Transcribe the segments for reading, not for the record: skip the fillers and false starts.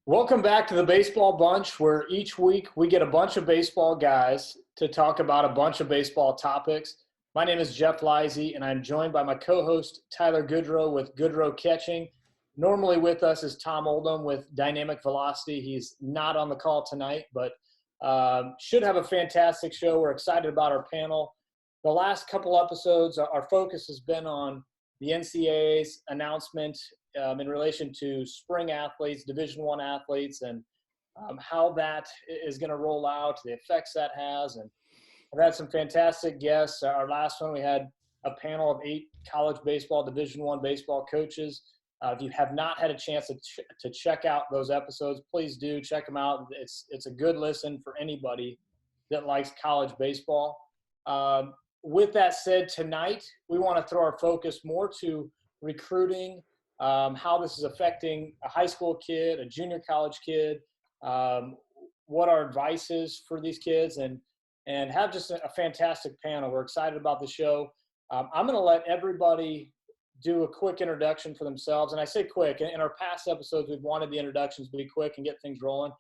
Welcome back to the Baseball Bunch, where each week we get a bunch of baseball guys to talk about a bunch of baseball topics. My name is Jeff Leise, and I'm joined by my co-host Tyler Goodro with Goodro Catching. Normally with us is Tom Oldham with Dynamic Velocity. He's not on the call tonight, but should have a fantastic show. We're excited about our panel. The last couple episodes, our focus has been on the NCAA's announcement in relation to spring athletes, Division I athletes, and how that is going to roll out, the effects that has. And I've had some fantastic guests. Our last one, we had a panel of 8 college baseball, Division I baseball coaches. If you have not had a chance to check out those episodes, please do check them out. It's a good listen for anybody that likes college baseball. With that said, tonight we want to throw our focus more to recruiting, how this is affecting a high school kid, a junior college kid, what our advice is for these kids, and have just a fantastic panel. We're excited about the show. I'm going to let everybody do a quick introduction for themselves. And I say quick. In our past episodes, we've wanted the introductions to be quick and get things rolling.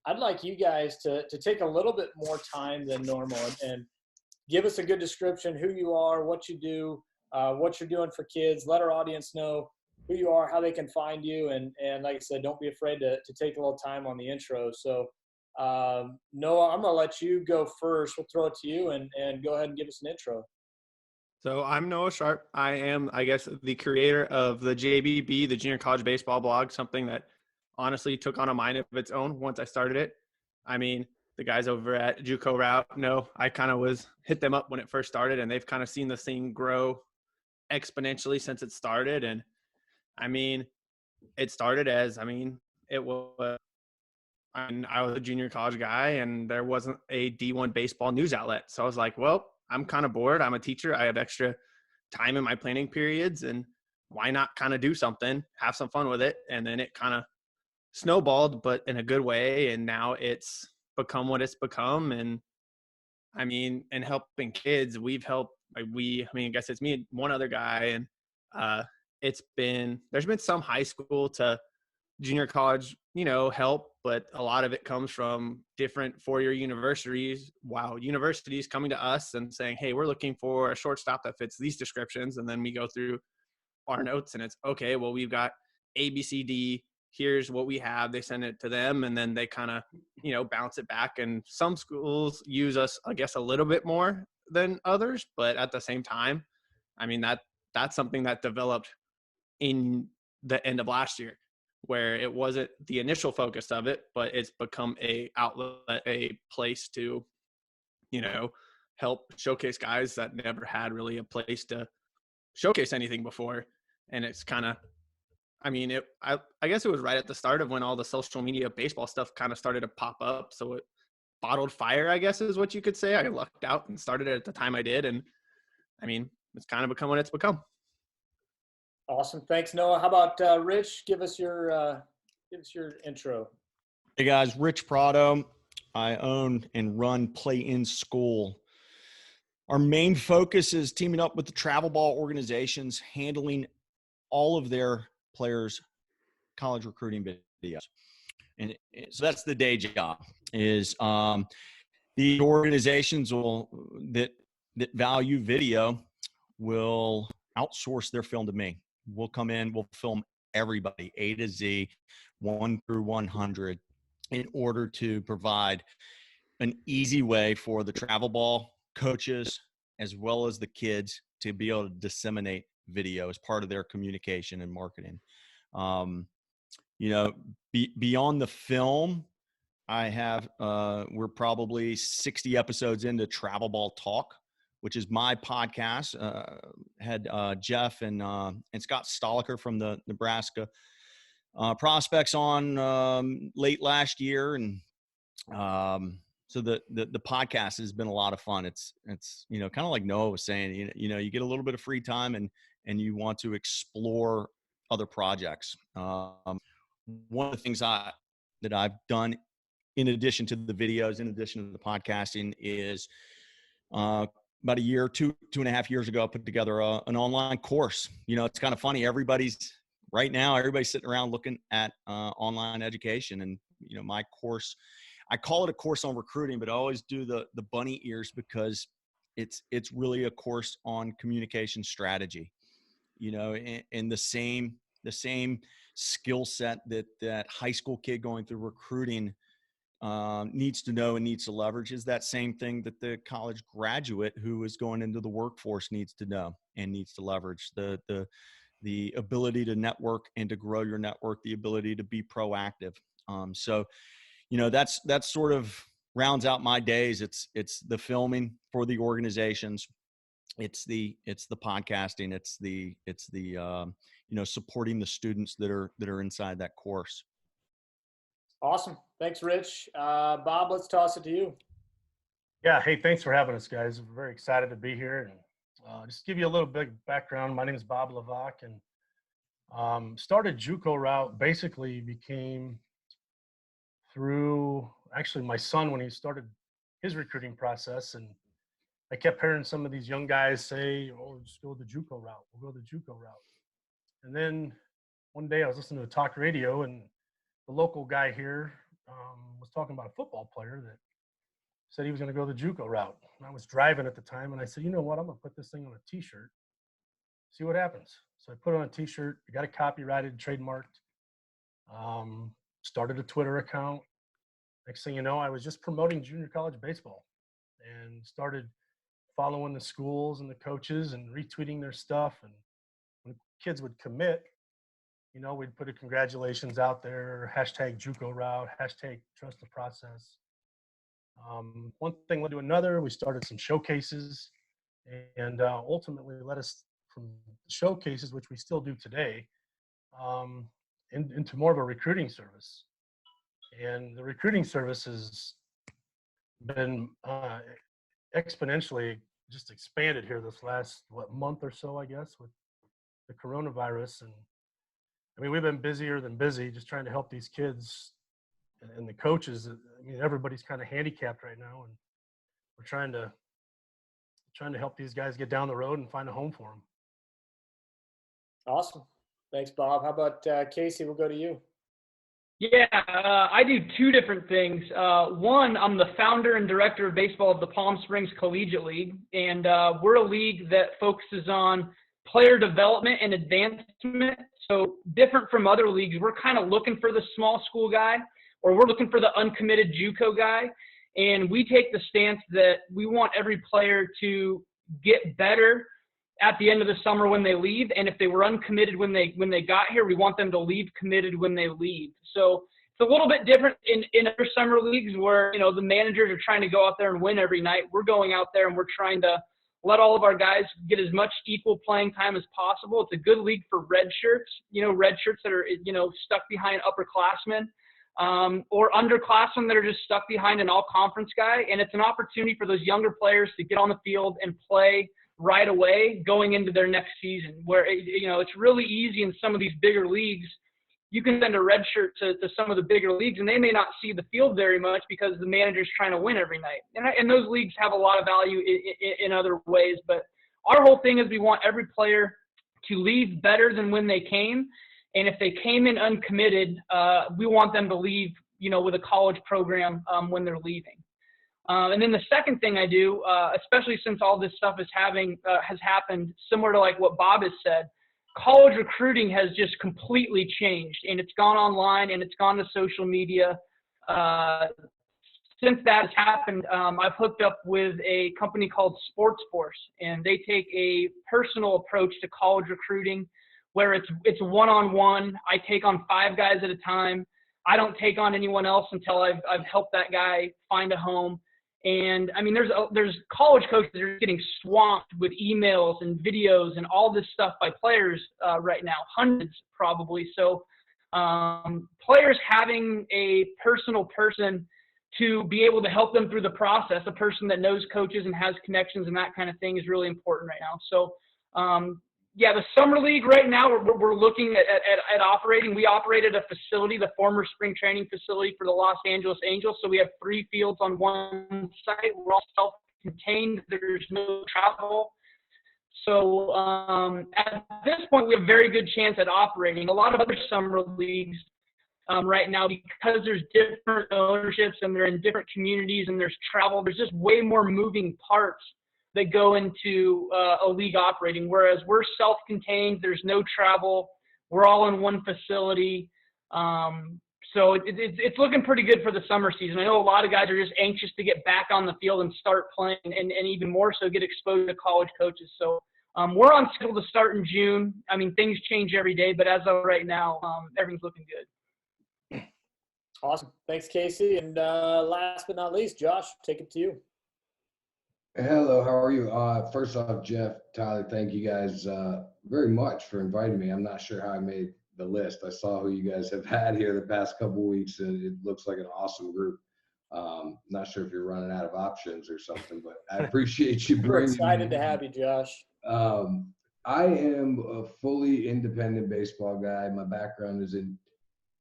I'd like you guys to take a little bit more time than normal and give us a good description, who you are, what you do, what you're doing for kids. Let our audience know who you are, how they can find you. And like I said, don't be afraid to take a little time on the intro. So Noah, I'm going to let you go first. We'll throw it to you and go ahead and give us an intro. So I'm Noah Sharp. I am, the creator of the JBB, the Junior College Baseball blog, something that honestly took on a mind of its own once I started it. I mean, the guys over at JUCO Route know I kind of hit them up when it first started, and they've kind of seen this thing grow exponentially since it started. And I mean, it started as, it was, I was a junior college guy and there wasn't a D1 baseball news outlet. So I was like, well, I'm kind of bored. I'm a teacher. I have extra time in my planning periods, and why not kind of do something, have some fun with it? And then it kind of snowballed, but in a good way. And now it's become what it's become. And I mean, in helping kids, I guess it's me and one other guy. And there's been some high school to junior college, help, but a lot of it comes from different four-year universities. Wow, universities coming to us and saying, hey, we're looking for a shortstop that fits these descriptions. And then we go through our notes and it's okay, well, we've got A, B, C, D. Here's what we have. They send it to them, and then they kind of, bounce it back. And some schools use us, I guess, a little bit more than others, but at the same time, I mean, that's something that developed in the end of last year, where it wasn't the initial focus of it, but it's become a outlet, a place to, help showcase guys that never had really a place to showcase anything before. And it's kind of, I guess it was right at the start of when all the social media baseball stuff kind of started to pop up. So it bottled fire, I guess is what you could say. I lucked out and started it at the time I did. And it's kind of become what it's become. Awesome. Thanks, Noah. How about Rich? Give us your intro. Hey guys, Rich Prado. I own and run Play in School. Our main focus is teaming up with the travel ball organizations, handling all of their players' college recruiting videos. And so that's the day job. Is the organizations that value video will outsource their film to me. We'll come in, we'll film everybody, A to Z, 1 through 100, in order to provide an easy way for the travel ball coaches as well as the kids to be able to disseminate video as part of their communication and marketing. Beyond the film, we're probably 60 episodes into Travel Ball Talk, which is my podcast. Had Jeff and Scott Stoliker from the Nebraska prospects on late last year, and so the podcast has been a lot of fun. It's kind of like Noah was saying, you get a little bit of free time and you want to explore other projects. One of the things that I've done in addition to the videos, in addition to the podcasting, is about a year, two and a half years ago, I put together an online course. It's kind of funny. Everybody's right now everybody's sitting around looking at online education. And, my course, I call it a course on recruiting, but I always do the bunny ears because it's really a course on communication strategy, and the same skill set that high school kid going through recruiting needs to know and needs to leverage is that same thing that the college graduate who is going into the workforce needs to know and needs to leverage. The ability to network and to grow your network, the ability to be proactive. So that's sort of rounds out my days. It's the filming for the organizations. It's the podcasting. It's the supporting the students that are inside that course. Awesome. Thanks, Rich. Bob, let's toss it to you. Yeah. Hey, thanks for having us, guys. We're very excited to be here. And just to give you a little bit of background, my name is Bob Hlavac, and started JUCO route basically became through actually my son when he started his recruiting process. And I kept hearing some of these young guys say, "Oh, just go the JUCO route. We'll go the JUCO route." And then one day I was listening to talk radio, and the local guy here was talking about a football player that said he was going to go the JUCO route. And I was driving at the time, and I said, "You know what? I'm going to put this thing on a T-shirt, see what happens." So I put it on a T-shirt. I got it copyrighted, trademarked. Started a Twitter account. Next thing you know, I was just promoting junior college baseball and started following the schools and the coaches and retweeting their stuff. And when kids would commit, we'd put a congratulations out there, hashtag JUCO route, hashtag trust the process. One thing led to another. We started some showcases, and ultimately led us from showcases, which we still do today, into more of a recruiting service. And the recruiting service has been exponentially just expanded here this last month or so, I guess, with the coronavirus. And I mean, we've been busier than busy just trying to help these kids and the coaches. I mean, everybody's kind of handicapped right now, and we're trying to help these guys get down the road and find a home for them. Awesome. Thanks, Bob. How about Casey? We'll go to you. Yeah, I do two different things. One, I'm the founder and director of baseball of the Palm Springs Collegiate League, and we're a league that focuses on player development and advancement. So different from other leagues, we're kind of looking for the small school guy, or we're looking for the uncommitted JUCO guy, and we take the stance that we want every player to get better at the end of the summer when they leave. And if they were uncommitted when they got here, we want them to leave committed when they leave. So it's a little bit different in other summer leagues where, the managers are trying to go out there and win every night. We're going out there and we're trying to let all of our guys get as much equal playing time as possible. It's a good league for red shirts, red shirts that are, stuck behind upperclassmen, or underclassmen that are just stuck behind an all-conference guy. And it's an opportunity for those younger players to get on the field and play right away going into their next season, where, it's really easy in some of these bigger leagues. You can send a red shirt to some of the bigger leagues, and they may not see the field very much because the manager's trying to win every night. And those leagues have a lot of value in other ways. But our whole thing is we want every player to leave better than when they came. And if they came in uncommitted, we want them to leave, with a college program when they're leaving. And then the second thing I do, especially since all this stuff has happened, similar to like what Bob has said, college recruiting has just completely changed, and it's gone online and it's gone to social media. Since that has happened, I've hooked up with a company called Sports Force, and they take a personal approach to college recruiting, where it's one-on-one. I take on 5 guys at a time. I don't take on anyone else until I've helped that guy find a home. And I mean, there's college coaches that are getting swamped with emails and videos and all this stuff by players right now, hundreds probably. So players having a personal person to be able to help them through the process, a person that knows coaches and has connections and that kind of thing, is really important right now. So yeah, the summer league right now, we're looking at operating. We operated a facility, the former spring training facility for the Los Angeles Angels. So we have 3 fields on one site. We're all self-contained. There's no travel. So at this point, we have a very good chance at operating. A lot of other summer leagues right now, because there's different ownerships and they're in different communities and there's travel, there's just way more moving parts that go into a league operating, whereas we're self-contained, there's no travel, we're all in one facility. So it's looking pretty good for the summer season. I know a lot of guys are just anxious to get back on the field and start playing, and even more so get exposed to college coaches. So we're on schedule to start in June. I mean, things change every day, but as of right now, everything's looking good. Awesome. Thanks, Casey. And last but not least, Josh, take it to you. Hello, how are you? First off, Jeff, Tyler, thank you guys very much for inviting me. I'm not sure how I made the list. I saw who you guys have had here the past couple of weeks, and it looks like an awesome group. Not sure if you're running out of options or something, but I appreciate you We're bringing excited me. to have you, Josh. I am a fully independent baseball guy. My background is in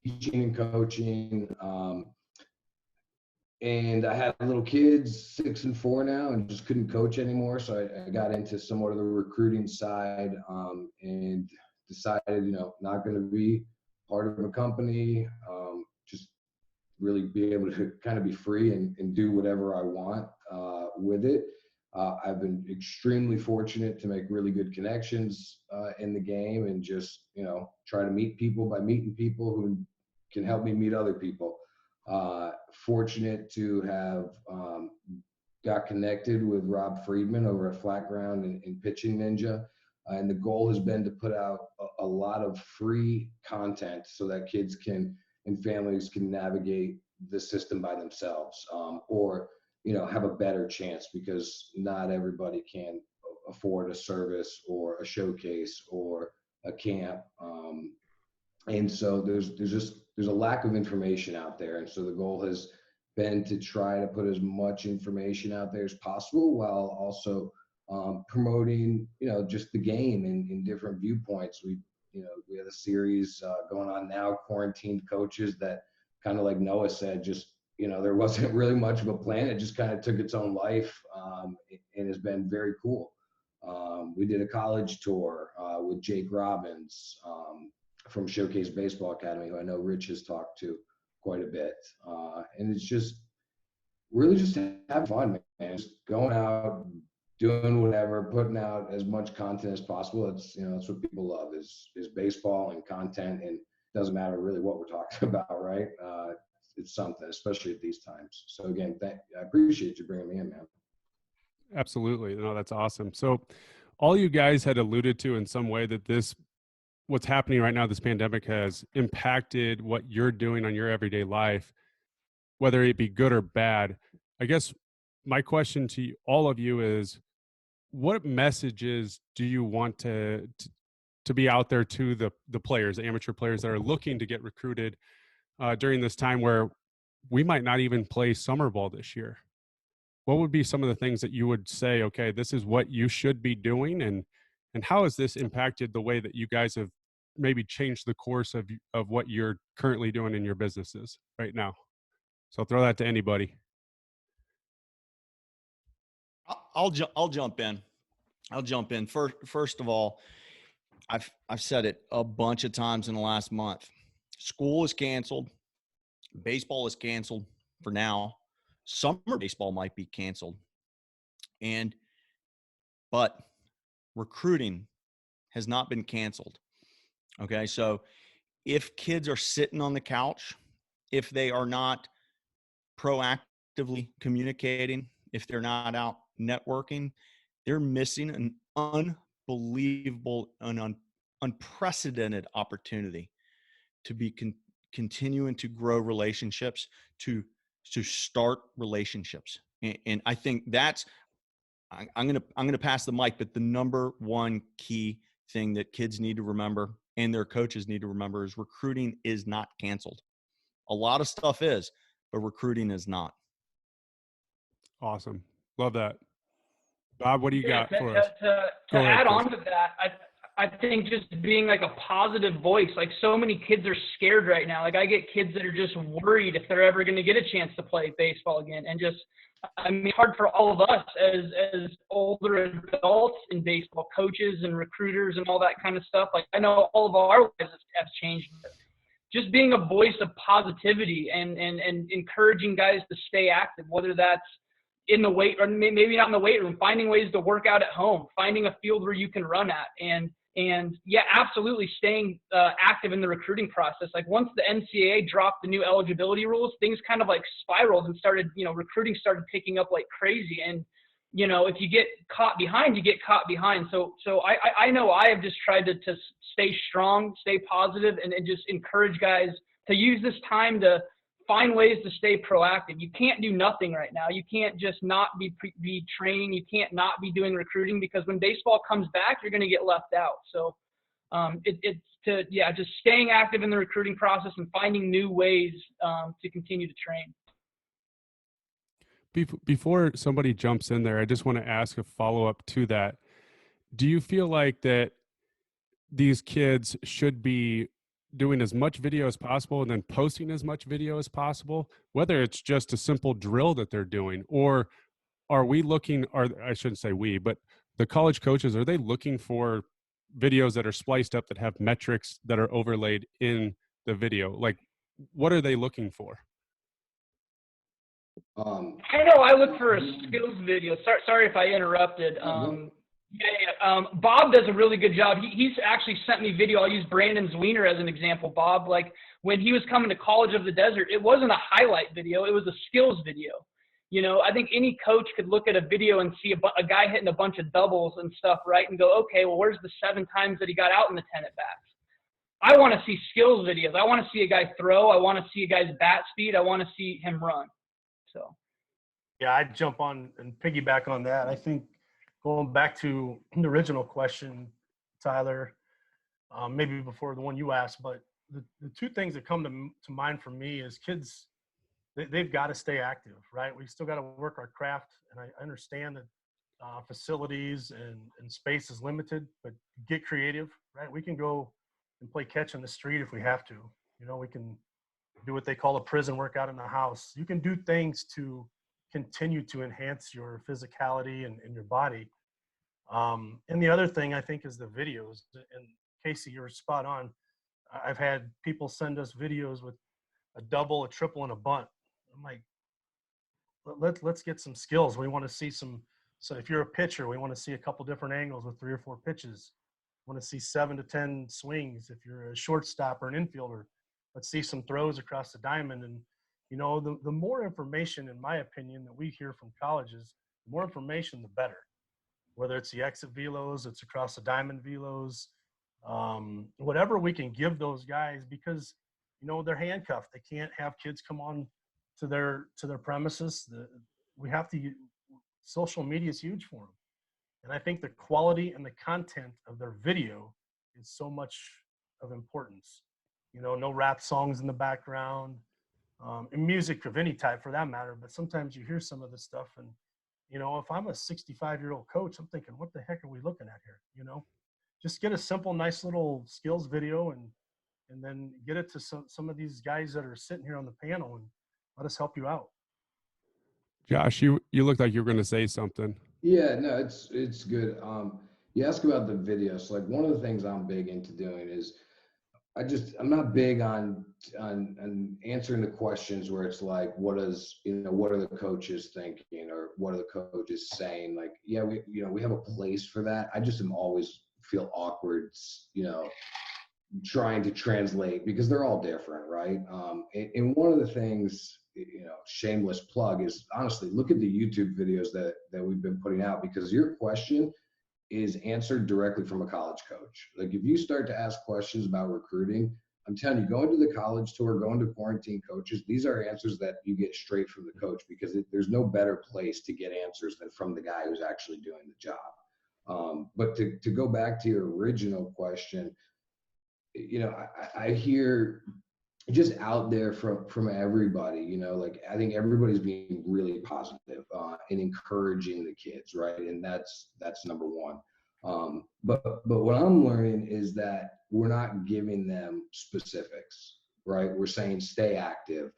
teaching and coaching. And I had little kids, 6 and 4 now, and just couldn't coach anymore. So I got into somewhat of the recruiting side and decided, not going to be part of a company, just really be able to kind of be free and do whatever I want with it. I've been extremely fortunate to make really good connections in the game and just, try to meet people by meeting people who can help me meet other people. Fortunate to have got connected with Rob Friedman over at Flat Ground and Pitching Ninja. And the goal has been to put out a lot of free content so that kids and families can navigate the system by themselves, or, have a better chance, because not everybody can afford a service or a showcase or a camp. And so there's a lack of information out there. And so the goal has been to try to put as much information out there as possible, while also promoting, just the game in different viewpoints. We have a series going on now, Quarantined Coaches, that kind of like Noah said, just, there wasn't really much of a plan. It just kind of took its own life and has been very cool. We did a college tour with Jake Robbins from Showcase Baseball Academy, who I know Rich has talked to quite a bit. And it's just really just having fun, man. Just going out, doing whatever, putting out as much content as possible. It's, that's what people love is baseball and content, and it doesn't matter really what we're talking about, right? It's something, especially at these times. So again, I appreciate you bringing me in, man. Absolutely. No, that's awesome. So all you guys had alluded to in some way that what's happening right now, this pandemic has impacted what you're doing on your everyday life, whether it be good or bad. I guess my question to all of you is, what messages do you want to be out there to the players, the amateur players that are looking to get recruited during this time where we might not even play summer ball this year? What would be some of the things that you would say, okay, this is what you should be doing, and how has this impacted the way that you guys have maybe changed the course of what you're currently doing in your businesses right now? So I'll throw that to anybody. I'll jump in. First of all, I've said it a bunch of times in the last month. School is canceled. Baseball is canceled for now. Summer baseball might be canceled. But recruiting has not been canceled. Okay, so if kids are sitting on the couch, if they are not proactively communicating, if they're not out networking, they're missing an unbelievable and unprecedented opportunity to be continuing to grow relationships, to start relationships. And I think that's, I'm going to pass the mic, but the number one key thing that kids need to remember and their coaches need to remember is recruiting is not canceled. A lot of stuff is, but recruiting is not. Awesome. Love that. Bob, what do you got for us? To add on to that, I think just being like a positive voice. Like so many kids are scared right now. Like I get kids that are just worried if they're ever going to get a chance to play baseball again. And just, I mean, it's hard for all of us as older adults in baseball, coaches and recruiters and all that kind of stuff. Like I know all of our lives have changed. But just being a voice of positivity and encouraging guys to stay active, whether that's in the weight or maybe not in the weight room, finding ways to work out at home, finding a field where you can run at, and yeah, absolutely staying active in the recruiting process. Like once the NCAA dropped the new eligibility rules, things kind of like spiraled and started, recruiting started picking up like crazy. And, if you get caught behind, you get caught behind. So I know I have just tried to stay strong, stay positive, and just encourage guys to use this time to find ways to stay proactive. You can't do nothing right now. You can't just not be training. You can't not be doing recruiting, because when baseball comes back, you're going to get left out. So just staying active in the recruiting process and finding new ways to continue to train. Before somebody jumps in there, I just want to ask a follow-up to that. Do you feel like that these kids should be doing as much video as possible and then posting as much video as possible, whether it's just a simple drill that they're doing? Or are we looking, or I shouldn't say we, but the college coaches, are they looking for videos that are spliced up that have metrics that are overlaid in the video? Like, what are they looking for? I know I look for a skills video. Sorry if I interrupted. Bob does a really good job. He's actually sent me video. I'll use Brandon's wiener as an example. Bob, like when he was coming to College of the Desert, it wasn't a highlight video. It was a skills video. I think any coach could look at a video and see a guy hitting a bunch of doubles and stuff, right? And go, okay, well, where's the 7 times that he got out in the 10 at-bats? I want to see skills videos. I want to see a guy throw. I want to see a guy's bat speed. I want to see him run. So, yeah, I'd jump on and piggyback on that. I think going back to the original question, Tyler, maybe before the one you asked, but the 2 things that come to mind for me is kids, they've got to stay active, right? We still got to work our craft, and I understand that facilities and space is limited, but get creative, right? We can go and play catch in the street if we have to. We can do what they call a prison workout in the house. You can do things to continue to enhance your physicality and your body. And the other thing I think is the videos. And Casey, you're spot on. I've had people send us videos with a double, a triple, and a bunt. I'm like, let's get some skills. We want to see some. So if you're a pitcher, we want to see a couple different angles with 3 or 4 pitches. We want to see 7 to 10 swings. If you're a shortstop or an infielder, let's see some throws across the diamond. And the more information, in my opinion, that we hear from colleges, the more information, the better. Whether it's the exit velos, it's across the diamond velos, whatever we can give those guys, because they're handcuffed. They can't have kids come on to their premises. We have to. Social media is huge for them, and I think the quality and the content of their video is so much of importance. No rap songs in the background, and music of any type for that matter. But sometimes you hear some of this stuff, and if I'm a 65-year-old coach, I'm thinking, what the heck are we looking at here? Just get a simple, nice little skills video and then get it to some of these guys that are sitting here on the panel and let us help you out. Josh, you looked like you were going to say something. Yeah, no, it's good. You ask about the videos. Like one of the things I'm big into doing is I'm not big on answering the questions where it's like, what are the coaches thinking, or what are the coaches saying? Like, yeah, we have a place for that. I just am always feel awkward, trying to translate, because they're all different, right? And one of the things, shameless plug, is honestly look at the YouTube videos that we've been putting out, because your question is answered directly from a college coach. Like if you start to ask questions about recruiting, I'm telling you, going to the college tour, going to quarantine coaches, these are answers that you get straight from the coach, because there's no better place to get answers than from the guy who's actually doing the job. But to go back to your original question, I hear just out there from everybody, like I think everybody's being really positive and encouraging the kids, right? And that's number one. But what I'm learning is that we're not giving them specifics, right? We're saying stay active.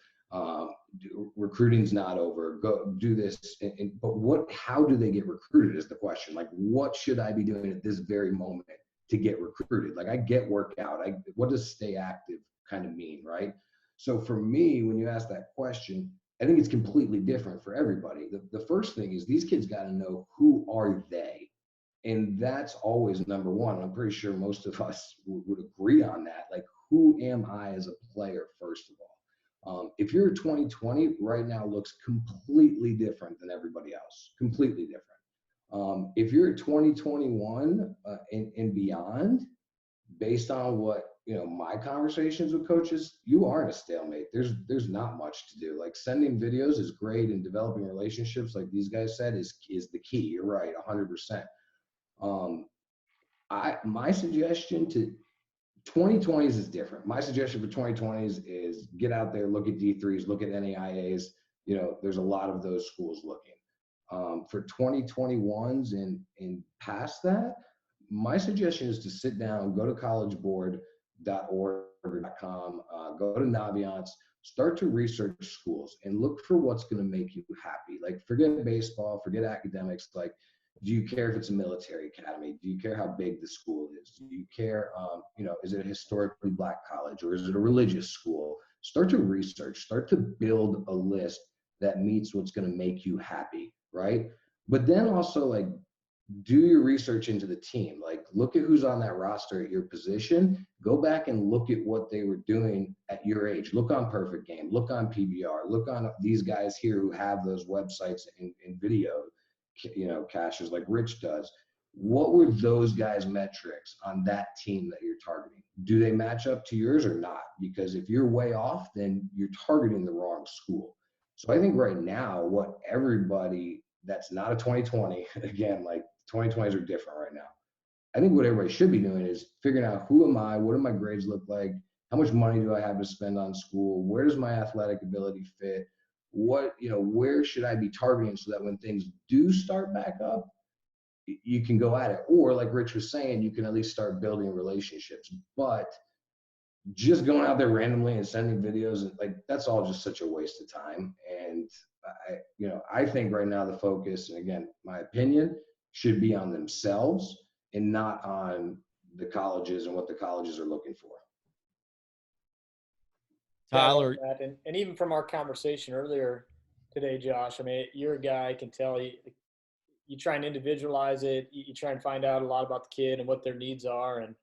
Recruiting's not over. Go do this. But how do they get recruited is the question. Like, what should I be doing at this very moment to get recruited? Like, I get workout. What does stay active kind of mean, right? So for me, when you ask that question, I think it's completely different for everybody. The first thing is these kids got to know, who are they? And that's always number one. I'm pretty sure most of us would agree on that. Like, who am I as a player, first of all? If you're 2020, right now looks completely different than everybody else, completely different. If you're 2021 and beyond, based on what, my conversations with coaches, you are in a stalemate. There's not much to do. Like, sending videos is great, and developing relationships, like these guys said, is the key. You're right, 100%. My suggestion to 2020s is different. My suggestion for 2020s is get out there, look at D3s, look at NAIAs. There's a lot of those schools looking. For 2021s and past that, my suggestion is to sit down, go to collegeboard.org.com, go to Naviance, start to research schools and look for what's going to make you happy. Like, forget baseball, forget academics. Like, do you care if it's a military academy? Do you care how big the school is? Do you care, is it a historically Black college, or is it a religious school? Start to research, start to build a list that meets what's going to make you happy, right? But then also, like, do your research into the team. Like, look at who's on that roster at your position. Go back and look at what they were doing at your age. Look on Perfect Game, look on PBR, look on these guys here who have those websites and video, caches like Rich does. What were those guys' metrics on that team that you're targeting? Do they match up to yours or not? Because if you're way off, then you're targeting the wrong school. So I think right now, what everybody that's not a 2020, again, like, 2020s are different right now. I think what everybody should be doing is figuring out, who am I? What do my grades look like? How much money do I have to spend on school? Where does my athletic ability fit? Where should I be targeting so that when things do start back up, you can go at it? Or, like Rich was saying, you can at least start building relationships. But just going out there randomly and sending videos, like, that's all just such a waste of time. And I think right now the focus, and again, my opinion, should be on themselves and not on the colleges and what the colleges are looking for. Tyler. Yeah, and even from our conversation earlier today, Josh, I mean, you're a guy, I can tell you try and individualize it. You try and find out a lot about the kid and what their needs are. And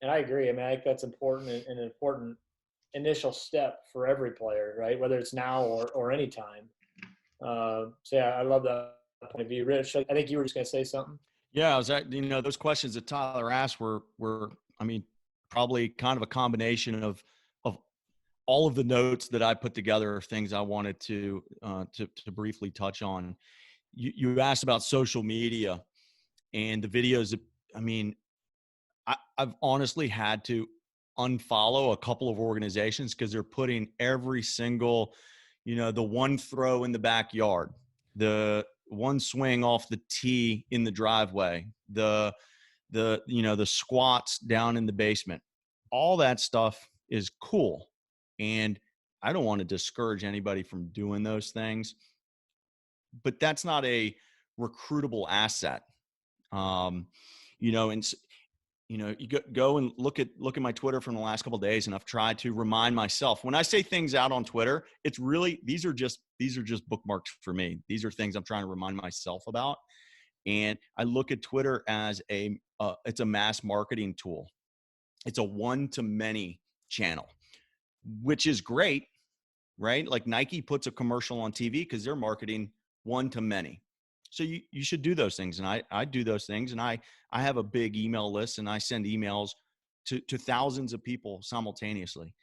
I agree. I mean, I think that's important and an important initial step for every player, right? Whether it's now or any time. So yeah, I love that point of view. Rich, I think you were just going to say something. Yeah, those questions that Tyler asked were, I mean, probably kind of a combination of all of the notes that I put together of things I wanted to briefly touch on. You asked about social media and the videos. I mean, I've honestly had to unfollow a couple of organizations because they're putting every single, the one throw in the backyard, the one swing off the tee in the driveway, the squats down in the basement. All that stuff is cool. And I don't want to discourage anybody from doing those things, but that's not a recruitable asset. You go and look at my Twitter from the last couple of days, and I've tried to remind myself, when I say things out on Twitter, it's really, these are just bookmarks for me. These are things I'm trying to remind myself about. And I look at Twitter as it's a mass marketing tool. It's a one-to-many channel, which is great, right? Like, Nike puts a commercial on TV because they're marketing one-to-many. So you should do those things. And I do those things. And I have a big email list, and I send emails to thousands of people simultaneously.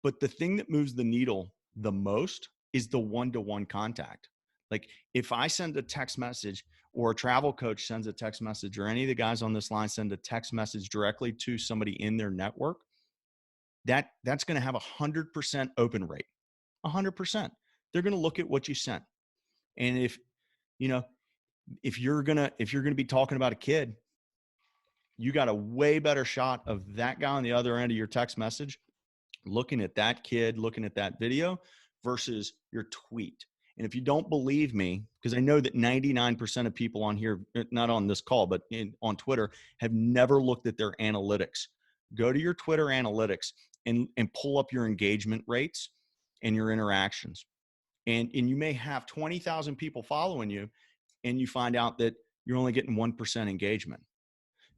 But the thing that moves the needle the most is the one-to-one contact. Like, if I send a text message, or a travel coach sends a text message, or any of the guys on this line send a text message directly to somebody in their network, that's going to have 100% open rate. 100%. They're going to look at what you sent. And if you're going to be talking about a kid, you got a way better shot of that guy on the other end of your text message, looking at that kid, looking at that video versus your tweet. And if you don't believe me, because I know that 99% of people on here, not on this call, but on Twitter, have never looked at their analytics. Go to your Twitter analytics and pull up your engagement rates and your interactions. And you may have 20,000 people following you, and you find out that you're only getting 1% engagement.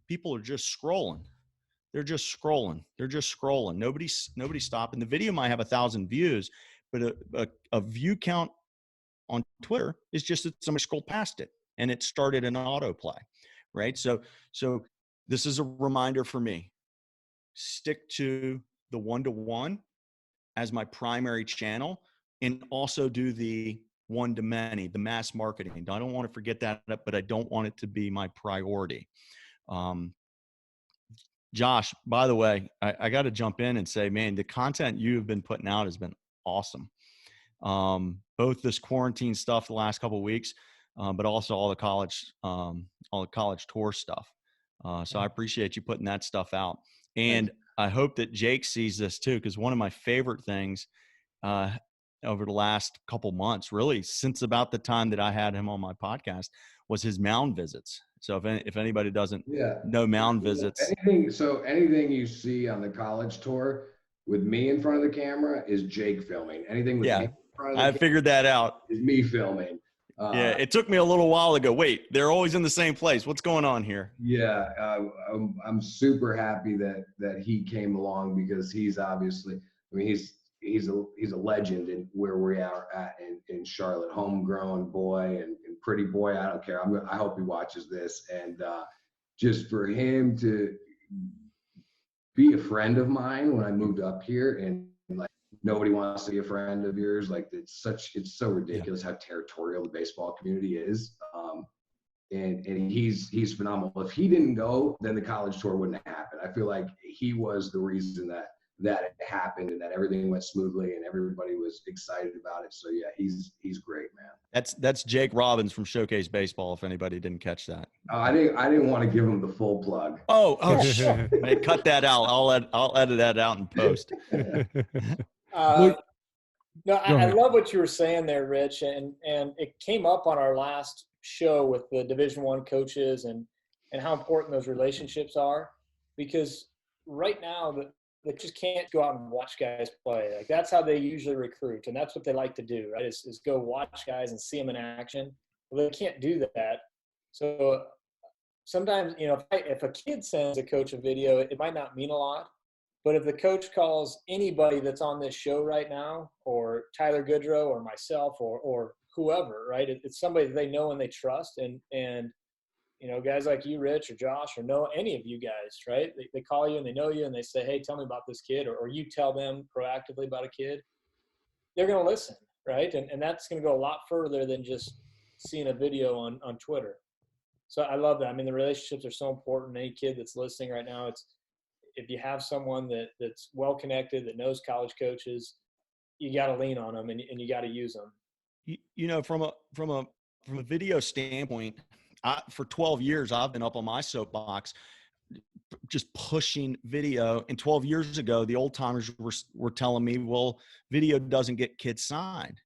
People are just scrolling. They're just scrolling. They're just scrolling. Nobody's stopping. The video might have 1,000 views, but a view count on Twitter is just that somebody scrolled past it and it started an autoplay, right? So this is a reminder for me. Stick to the one-to-one as my primary channel, and also do the one-to-many, the mass marketing. I don't want to forget that, but I don't want it to be my priority. Josh, by the way, I got to jump in and say, man, the content you have been putting out has been awesome. Both this quarantine stuff the last couple of weeks, but also all the college tour stuff. So I appreciate you putting that stuff out. And I hope that Jake sees this too, because one of my favorite things over the last couple months, really since about the time that I had him on my podcast, was his Mound Visits. So if anybody doesn't know Mound Visits. Anything you see on the college tour with me in front of the camera is Jake filming. Anything with me in front of the I figured that out. Is me filming. It took me a little while to go, wait, they're always in the same place. What's going on here? Yeah, I'm super happy that he came along, because he's obviously, I mean, he's a legend in where we are at in Charlotte, homegrown boy and pretty boy. I don't care. I hope he watches this, and just for him to be a friend of mine when I moved up here, and like nobody wants to be a friend of yours. Like it's so ridiculous how territorial the baseball community is. And he's phenomenal. If he didn't go, then the college tour wouldn't happen. I feel like he was the reason that it happened and that everything went smoothly and everybody was excited about it. So yeah, he's great, man. That's Jake Robbins from Showcase Baseball. If anybody didn't catch that, I didn't want to give him the full plug. Oh, shit. Hey, cut that out. I'll edit that out in post. No, I love what you were saying there, Rich, and it came up on our last show with the Division I coaches and how important those relationships are, because right now they just can't go out and watch guys play. Like that's how they usually recruit, and that's what they like to do, right? Is go watch guys and see them in action. Well, they can't do that. So sometimes, if a kid sends a coach a video, it might not mean a lot. But if the coach calls anybody that's on this show right now, or Tyler Goodro or myself or whoever, right? It's somebody that they know and they trust. And guys like you, Rich, or Josh, or know any of you guys, right? They call you and they know you and they say, hey, tell me about this kid, or you tell them proactively about a kid. They're going to listen, right? And that's going to go a lot further than just seeing a video on Twitter. So I love that. I mean, the relationships are so important. Any kid that's listening right now, if you have someone that's well connected, that knows college coaches, you got to lean on them and you got to use them. From a video standpoint, for 12 years, I've been up on my soapbox, just pushing video. And 12 years ago, the old timers were telling me, well, video doesn't get kids signed.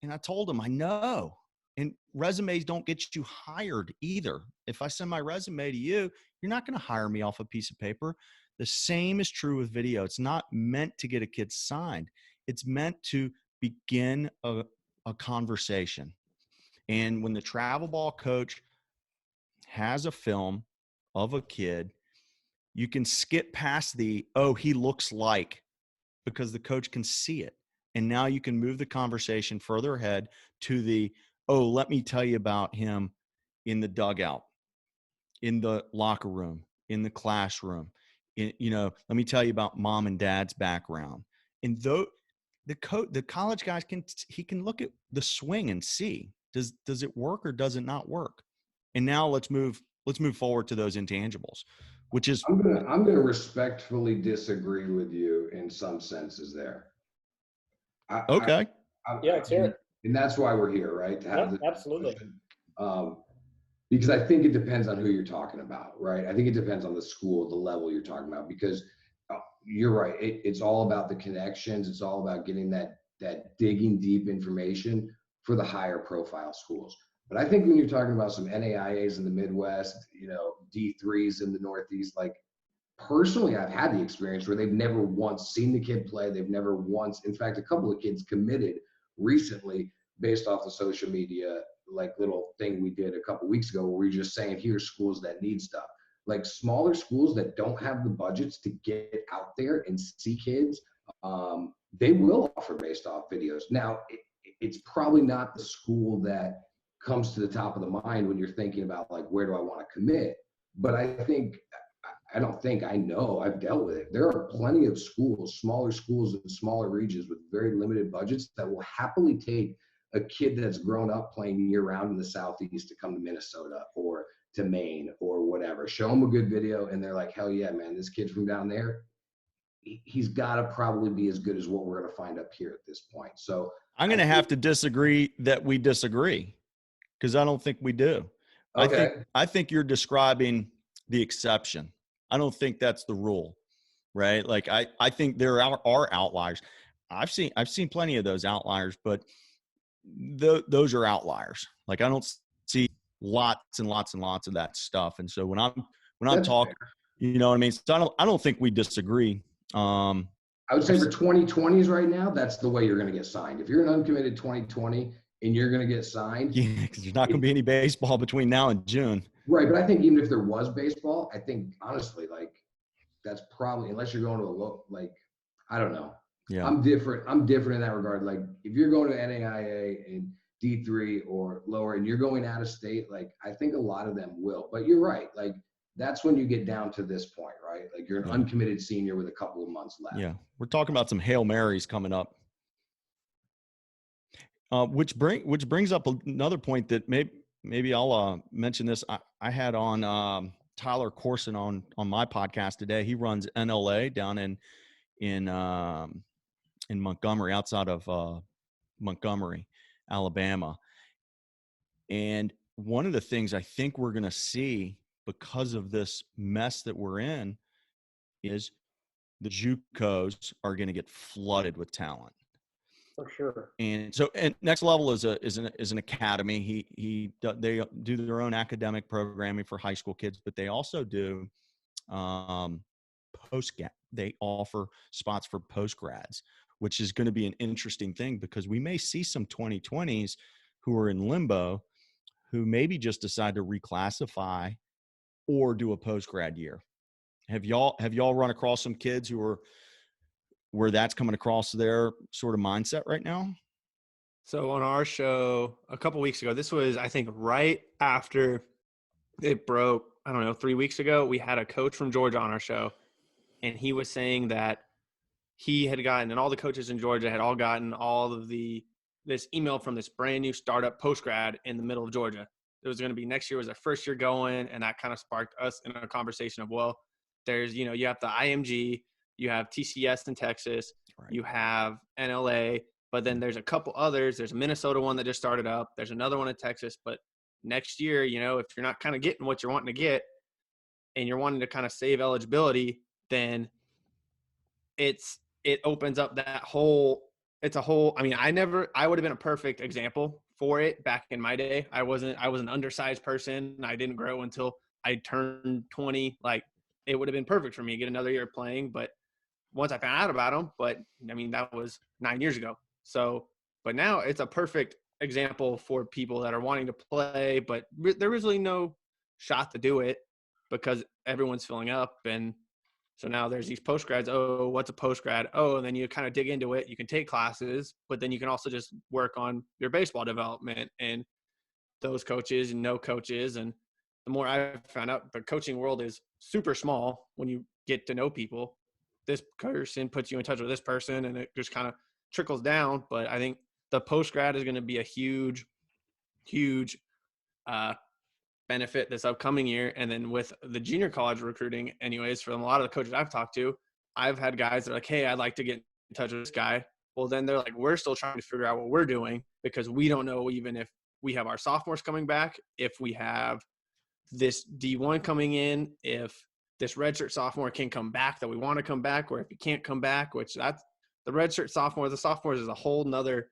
And I told them, I know. And resumes don't get you hired either. If I send my resume to you, you're not going to hire me off a piece of paper. The same is true with video. It's not meant to get a kid signed. It's meant to begin a conversation. And when the travel ball coach has a film of a kid, you can skip past he looks like, because the coach can see it. And now you can move the conversation further ahead to let me tell you about him in the dugout, in the locker room, in the classroom. Let me tell you about mom and dad's background. And the college guys can look at the swing and see, does it work or does it not work? And now let's move forward to those intangibles, which is I'm gonna respectfully disagree with you in some senses there. Let's hear it. And that's why we're here, right? To have absolutely. Because I think it depends on who you're talking about, right? I think it depends on the school, the level you're talking about, because you're right. It's all about the connections. It's all about getting that digging deep information for the higher profile schools. But I think when you're talking about some NAIAs in the Midwest, D3s in the Northeast, like personally, I've had the experience where they've never once seen the kid play. They've never once, in fact, a couple of kids committed recently based off the social media, like little thing we did a couple weeks ago where we are just saying, here's schools that need stuff. Like smaller schools that don't have the budgets to get out there and see kids, they will offer based off videos. Now, it's probably not the school that comes to the top of the mind when you're thinking about like, where do I want to commit? But I know, I've dealt with it. There are plenty of schools, smaller schools in smaller regions with very limited budgets that will happily take a kid that's grown up playing year round in the Southeast to come to Minnesota or to Maine or whatever. Show them a good video and they're like, hell yeah, man, this kid from down there, he's got to probably be as good as what we're going to find up here at this point. So I'm going to have to disagree that we disagree, because I don't think we do. Okay. I think you're describing the exception. I don't think that's the rule, right? Like I think there are outliers. I've seen plenty of those outliers, but those are outliers. Like I don't see lots and lots and lots of that stuff. And so when I'm talking, you know what I mean? So I don't think we disagree. I would say for 2020s right now, that's the way you're going to get signed. If you're an uncommitted 2020 and you're going to get signed, yeah, because there's not going to be any baseball between now and June. Right, but I think even if there was baseball, I think honestly, like that's probably, unless you're going to I don't know. Yeah, I'm different in that regard. Like if you're going to NAIA and D3 or lower and you're going out of state, like I think a lot of them will. But you're right. Like that's when you get down to this point, right? Like you're an uncommitted senior with a couple of months left. Yeah, we're talking about some Hail Marys coming up. Which brings up another point that maybe I'll mention this. I had on Tyler Corson on my podcast today. He runs NLA down in Montgomery, outside of Montgomery, Alabama. And one of the things I think we're going to see because of this mess that we're in is the JUCOs are going to get flooded with talent. For sure. And so, and Next Level is an academy. They do their own academic programming for high school kids, but they also do they offer spots for postgrads, which is going to be an interesting thing because we may see some 2020s who are in limbo, who maybe just decide to reclassify or do a postgrad year. Have y'all run across some kids where that's coming across their sort of mindset right now? So on our show a couple weeks ago, this was, I think, right after it broke, I don't know, 3 weeks ago, we had a coach from Georgia on our show, and he was saying that he had gotten, and all the coaches in Georgia had all gotten all of this email from this brand new startup postgrad in the middle of Georgia. It was going to be next year was their first year going, and that kind of sparked us in a conversation of, well, there's, you have the IMG, you have TCS in Texas, right. You have NLA, but then there's a couple others. There's a Minnesota one that just started up. There's another one in Texas, but next year, if you're not kind of getting what you're wanting to get and you're wanting to kind of save eligibility, then it opens up that whole, I would have been a perfect example for it back in my day. I was an undersized person. I didn't grow until I turned 20. Like it would have been perfect for me to get another year playing. But once I found out about them, that was 9 years ago. So, but now it's a perfect example for people that are wanting to play, but there was really no shot to do it because everyone's filling up. And so now there's these postgrads. Oh, what's a postgrad? Oh, and then you kind of dig into it. You can take classes, but then you can also just work on your baseball development and those coaches and no coaches. And the more I found out, the coaching world is super small when you get to know people. This person puts you in touch with this person and it just kind of trickles down. But I think the postgrad is going to be a huge, huge benefit this upcoming year. And then with the junior college recruiting anyways, from a lot of the coaches I've talked to, I've had guys that are like, hey, I'd like to get in touch with this guy. Well, then they're like, we're still trying to figure out what we're doing because we don't know even if we have our sophomores coming back, if we have this D1 coming in, if this redshirt sophomore can come back that we want to come back, or if he can't come back, which that's the redshirt sophomore. The sophomores is a whole nother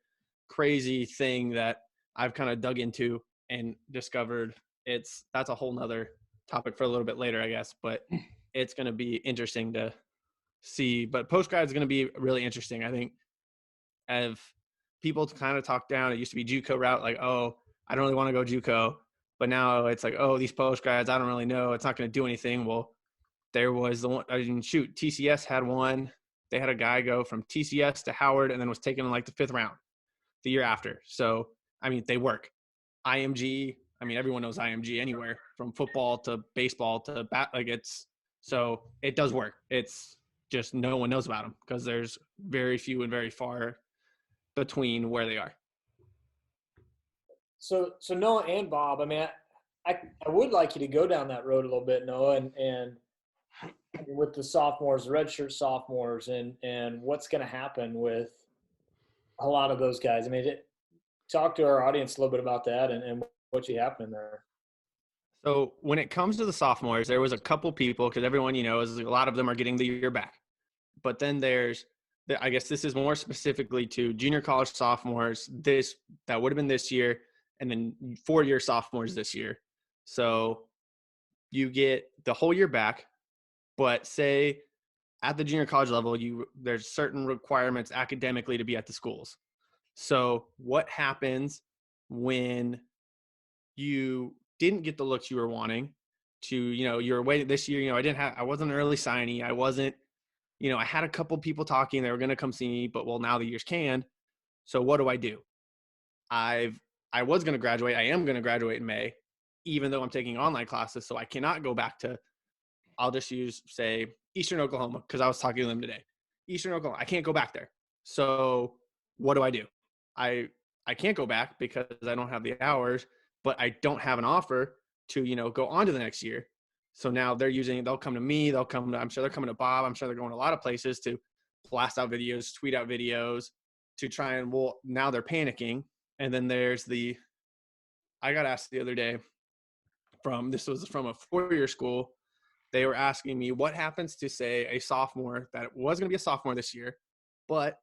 crazy thing that I've kind of dug into and discovered. That's a whole nother topic for a little bit later, I guess, but it's going to be interesting to see. But post-grad is going to be really interesting. I think as people kind of talk down, it used to be JUCO route, like, oh, I don't really want to go JUCO, but now it's like, oh, these post-grads, I don't really know. It's not going to do anything. Well, there was the one, TCS had one. They had a guy go from TCS to Howard and then was taken in like the 5th round the year after. So, I mean, they work. IMG, I mean, everyone knows IMG anywhere, from football to baseball to bat. Like, so it does work. It's just no one knows about them because there's very few and very far between where they are. So Noah and Bob, I mean, I would like you to go down that road a little bit, Noah, and with the sophomores, redshirt sophomores, and what's going to happen with a lot of those guys. I mean, talk to our audience a little bit about that and what's happening there. So when it comes to the sophomores, there was a couple people, because everyone, is a lot of them are getting the year back. But then I guess this is more specifically to junior college sophomores, that would have been this year, and then 4-year sophomores this year. So you get the whole year back, but say at the junior college level, there's certain requirements academically to be at the schools. So what happens when you didn't get the looks you were wanting to, you're waiting this year, I wasn't an early signee. I wasn't, I had a couple people talking, they were going to come see me, but now the year's canned. So what do I do? I was going to graduate. I am going to graduate in May, even though I'm taking online classes. So I cannot go back to, I'll just use, say, Eastern Oklahoma, because I was talking to them today. Eastern Oklahoma, I can't go back there. So what do I do? I can't go back because I don't have the hours, but I don't have an offer to, go on to the next year. So now they'll come to me, I'm sure they're coming to Bob. I'm sure they're going to a lot of places to blast out videos, tweet out videos to try and, now they're panicking. And then there's I got asked the other day this was from a 4-year school. They were asking me what happens to, say, a sophomore that was going to be a sophomore this year, but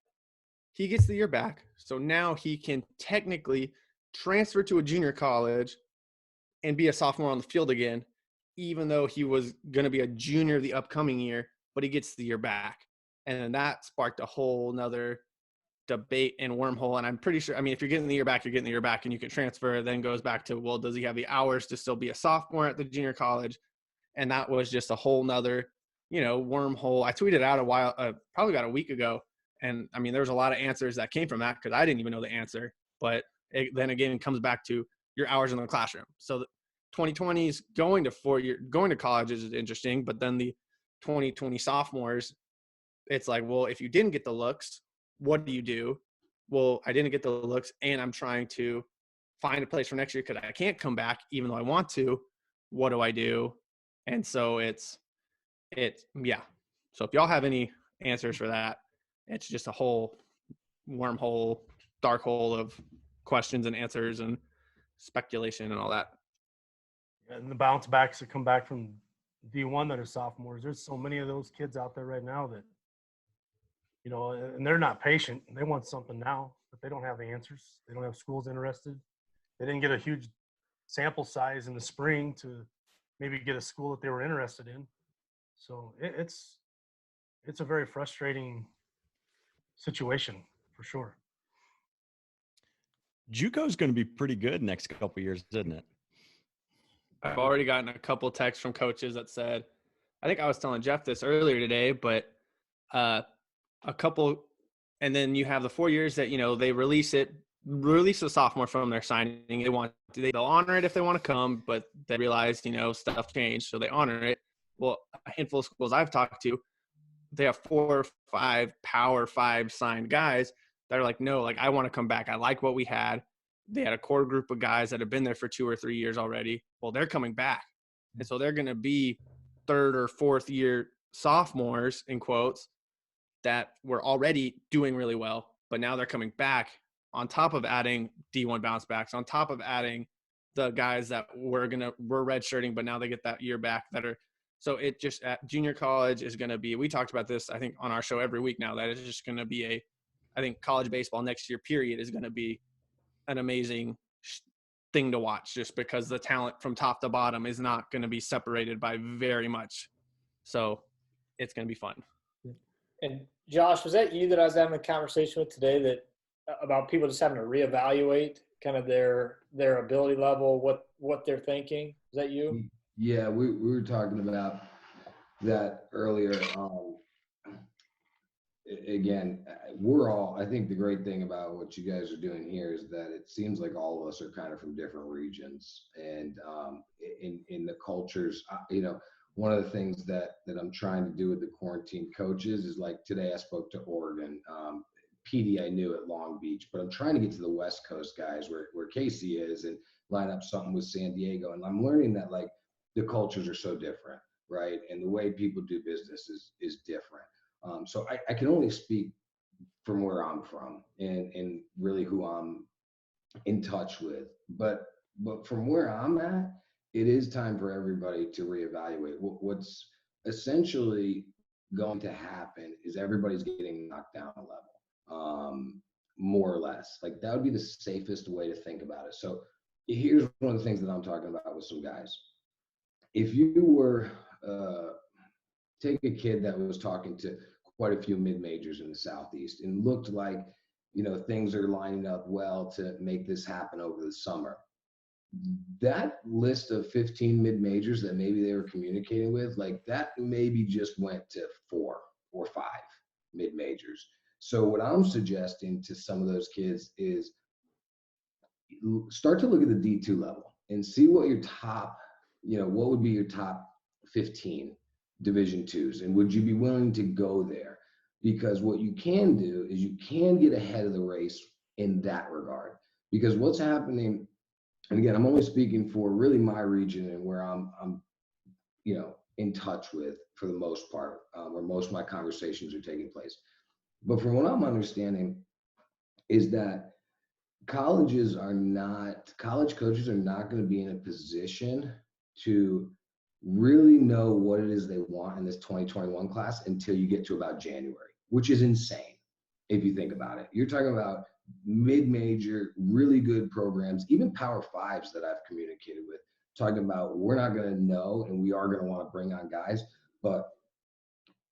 he gets the year back. So now he can technically transfer to a junior college and be a sophomore on the field again, even though he was going to be a junior the upcoming year, but he gets the year back. And then that sparked a whole nother debate and wormhole. And I'm pretty sure, if you're getting the year back, you're getting the year back, and you can transfer. Then goes back to, does he have the hours to still be a sophomore at the junior college? And that was just a whole nother, wormhole. I tweeted out probably about a week ago. And there was a lot of answers that came from that because I didn't even know the answer. But then again, it comes back to your hours in the classroom. So 2020s going to college is interesting, but then the 2020 sophomores, it's like, if you didn't get the looks, what do you do? Well, I didn't get the looks, and I'm trying to find a place for next year because I can't come back even though I want to. What do I do? And so yeah. So if y'all have any answers for that, it's just a whole wormhole, dark hole of questions and answers and speculation and all that. And the bounce backs that come back from D1 that are sophomores, there's so many of those kids out there right now that, and they're not patient. They want something now, but they don't have the answers. They don't have schools interested. They didn't get a huge sample size in the spring to maybe get a school that they were interested in. So it's a very frustrating situation for sure. JUCO is going to be pretty good next couple of years, isn't it? I've already gotten a couple texts from coaches that said, I think I was telling Jeff this earlier today, but a couple, and then you have the 4 years that, they release a sophomore from their signing. They'll honor it if they want to come, but they realize, stuff changed. So they honor it. Well, a handful of schools I've talked to, they have 4 or 5 Power 5 signed guys that are like, no, I want to come back. I like what we had. They had a core group of guys that have been there for 2 or 3 years already. Well, they're coming back. And so they're going to be 3rd or 4th year sophomores, in quotes, that were already doing really well, but now they're coming back on top of adding D1 bounce backs, on top of adding the guys that were redshirting, but now they get that year back that are. So it just at junior college is going to be, we talked about this, I think, on our show every week now, that it's just going to be I think college baseball next year period is going to be an amazing thing to watch, just because the talent from top to bottom is not going to be separated by very much. So it's going to be fun. And Josh, was that you that I was having a conversation with today that about people just having to reevaluate kind of their ability level, what they're thinking? Is that you? Yeah, we were talking about that earlier. Again, I think the great thing about what you guys are doing here is that it seems like all of us are kind of from different regions, and in the cultures, one of the things that I'm trying to do with the quarantine coaches is, like, today I spoke to Oregon, PD I knew at Long Beach, but I'm trying to get to the West Coast guys where Casey is, and line up something with San Diego. And I'm learning that, like, the cultures are so different, right? And the way people do business is different. So I can only speak from where I'm from and really who I'm in touch with. But from where I'm at, it is time for everybody to reevaluate. What's essentially going to happen is everybody's getting knocked down a level, more or less. Like, that would be the safest way to think about it. So here's one of the things that I'm talking about with some guys. If you were take a kid that was talking to quite a few mid-majors in the Southeast and looked like, things are lining up well to make this happen over the summer. That list of 15 mid-majors that maybe they were communicating with, like, that maybe just went to 4 or 5 mid-majors. So what I'm suggesting to some of those kids is start to look at the D2 level and see what your top, what would be your top 15 Division twos, and would you be willing to go there? Because what you can do is you can get ahead of the race in that regard. Because what's happening, and again, I'm only speaking for really my region and where I'm in touch with for the most part, where most of my conversations are taking place. But from what I'm understanding is that college coaches are not going to be in a position to really know what it is they want in this 2021 class until you get to about January, which is insane if you think about it. You're talking about mid-major, really good programs, even Power Fives that I've communicated with, talking about we're not going to know and we are going to want to bring on guys, but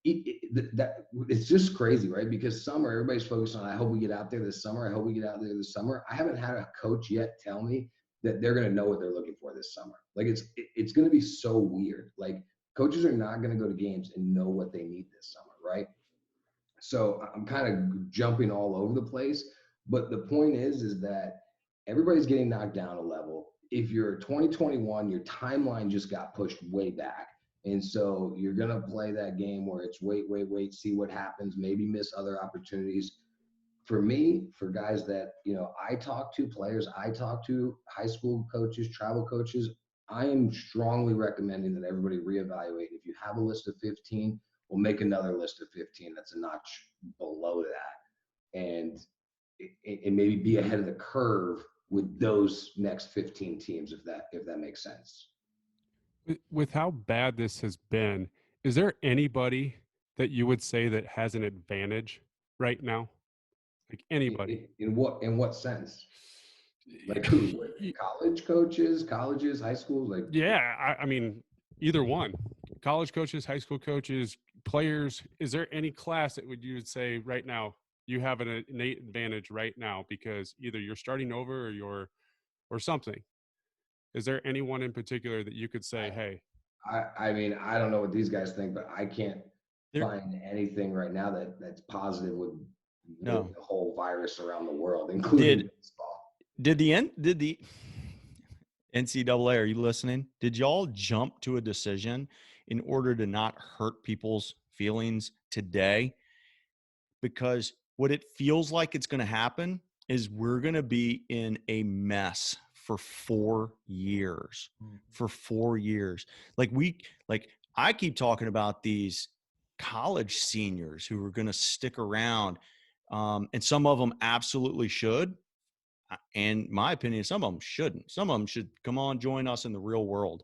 it's just crazy, right? Because summer, everybody's focused on, I hope we get out there this summer. I haven't had a coach yet tell me that they're going to know what they're looking for this summer. Like, it's going to be so weird. Like, coaches are not going to go to games and know what they need this summer, right? So I'm kind of jumping all over the place, but the point is that everybody's getting knocked down a level. If you're 2021, your timeline just got pushed way back. And so you're going to play that game where it's wait, see what happens, maybe miss other opportunities. For me, for guys that, I talk to, players I talk to, high school coaches, travel coaches, I am strongly recommending that everybody reevaluate. If you have a list of 15, we'll make another list of 15 that's a notch below that. And maybe be ahead of the curve with those next 15 teams, if that makes sense. With how bad this has been, is there anybody that you would say that has an advantage right now? Like, anybody? In what sense? Like who? College coaches, colleges, high schools? Like, yeah, I mean, either one. College coaches, high school coaches, players. Is there any class that you would say right now you have an innate advantage right now because either you're starting over or something? Is there anyone in particular that you could say, hey? I mean, I don't know what these guys think, but I can't find anything right now that's positive with the whole virus around the world, including baseball. Did the NCAA, are you listening? Did y'all jump to a decision in order to not hurt people's feelings today? Because what it feels like it's going to happen is we're going to be in a mess for 4 years. For 4 years. Like I keep talking about these college seniors who are going to stick around. And some of them absolutely should. And my opinion, some of them shouldn't. Some of them should come on, join us in the real world.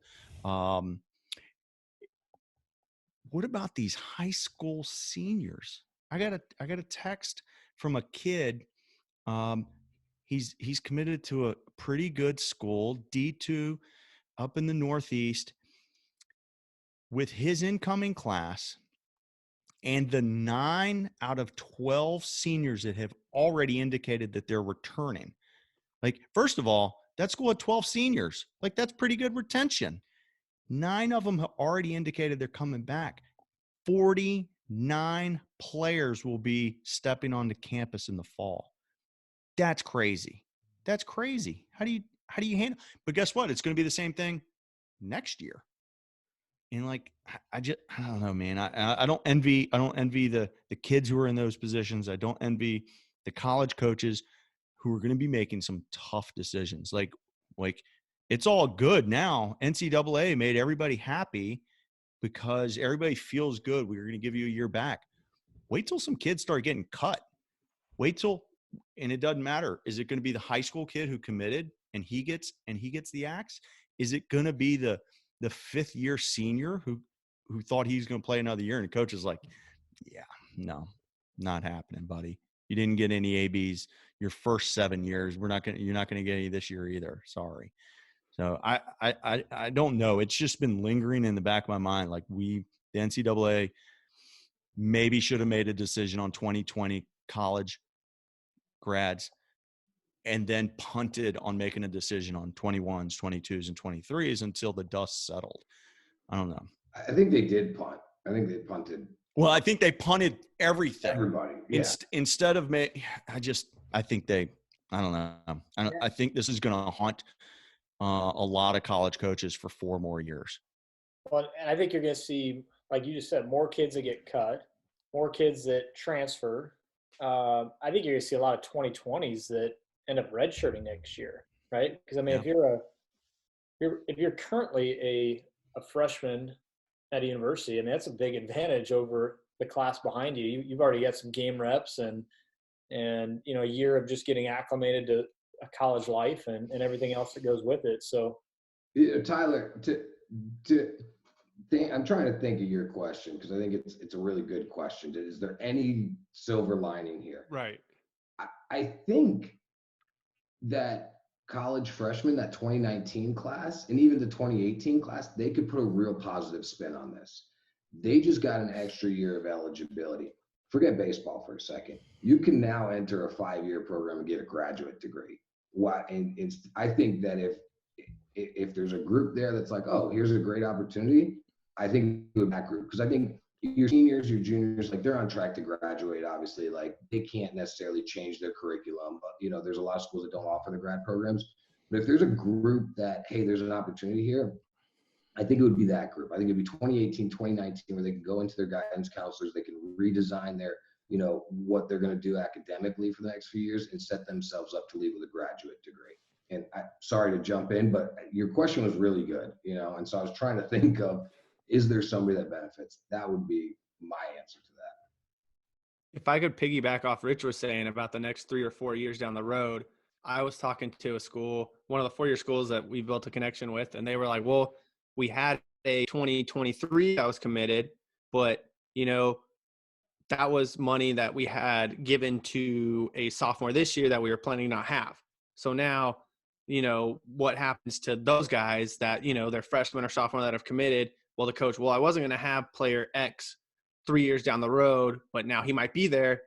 What about these high school seniors? I got a text from a kid. He's committed to a pretty good school, D2 up in the Northeast, with his incoming class and the 9 out of 12 seniors that have already indicated that they're returning. Like, first of all, that school had 12 seniors. Like, that's pretty good retention. 9 of them have already indicated they're coming back. 49 players will be stepping onto campus in the fall. That's crazy. That's crazy. How do you handle? But guess what? It's going to be the same thing next year. And like, I don't know, man. I don't envy the kids who are in those positions. I don't envy the college coaches who are going to be making some tough decisions. Like it's all good now. NCAA made everybody happy because everybody feels good. We're going to give you a year back. Wait till some kids start getting cut. And it doesn't matter. Is it going to be the high school kid who committed and he gets the axe? Is it going to be the 5th year senior who thought he's going to play another year? And the coach is like, yeah, no, not happening, buddy. You didn't get any ABs your first 7 years. You're not going to get any this year either. Sorry. So I don't know. It's just been lingering in the back of my mind. Like the NCAA maybe should have made a decision on 2020 college grads and then punted on making a decision on 21s, 22s, and 23s until the dust settled. I don't know. I think they did punt. I think they punted. Well, I think they punted everything. Everybody. Yeah. Instead of I think this is going to haunt a lot of college coaches for 4 more years. Well, and I think you're going to see, like you just said, more kids that get cut, more kids that transfer. I think you're going to see a lot of 2020s that end up redshirting next year, right? Because I mean, if you're currently a freshman at a university, I mean, that's a big advantage over the class behind you. You've already got some game reps and a year of just getting acclimated to a college life and everything else that goes with it. So, Tyler, I'm trying to think of your question because I think it's a really good question. Is there any silver lining here? Right. I think that college freshmen, that 2019 class, and even the 2018 class, they could put a real positive spin on this. They just got an extra year of eligibility. Forget baseball for a second. You can now enter a 5-year program and get a graduate degree. And I think that if there's a group there that's like, oh, here's a great opportunity, I think that group, because I think your seniors, your juniors, like they're on track to graduate, obviously. Like they can't necessarily change their curriculum, but there's a lot of schools that don't offer the grad programs. But if there's a group that, hey, there's an opportunity here, I think it would be that group. I think it'd be 2018, 2019, where they can go into their guidance counselors, they can redesign their, what they're going to do academically for the next few years and set themselves up to leave with a graduate degree. And sorry to jump in, but your question was really good, and so I was trying to think of, is there somebody that benefits? That would be my answer to that. If I could piggyback off Rich was saying about the next 3 or 4 years down the road, I was talking to a school, one of the 4-year schools that we built a connection with, and they were like, well, we had a 2023 that was committed, but, that was money that we had given to a sophomore this year that we were planning to not have. So now, what happens to those guys that, they're freshmen or sophomore that have committed? Well, the coach, I wasn't going to have player X 3 years down the road, but now he might be there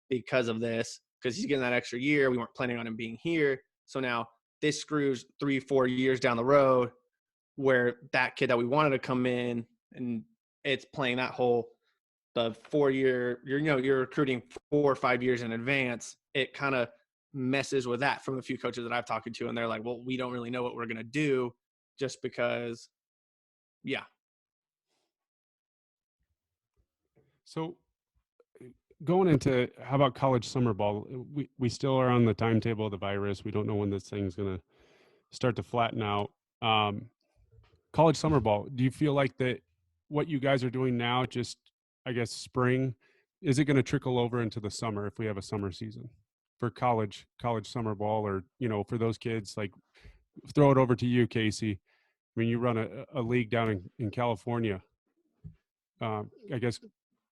because of this, because he's getting that extra year. We weren't planning on him being here. So now this screws 3-4 years down the road where that kid that we wanted to come in, and it's playing that whole, the 4-year, you're recruiting 4 or 5 years in advance. It kind of messes with that from the few coaches that I've talked to. And they're like, well, we don't really know what we're going to do just because. Yeah. So going into, how about college summer ball? We still are on the timetable of the virus. We don't know when this thing's going to start to flatten out. College summer ball, do you feel like that what you guys are doing now, just, I guess, spring, is it going to trickle over into the summer if we have a summer season for college summer ball, or, for those kids? Like, throw it over to you, Casey. I mean, you run a league down in California. I guess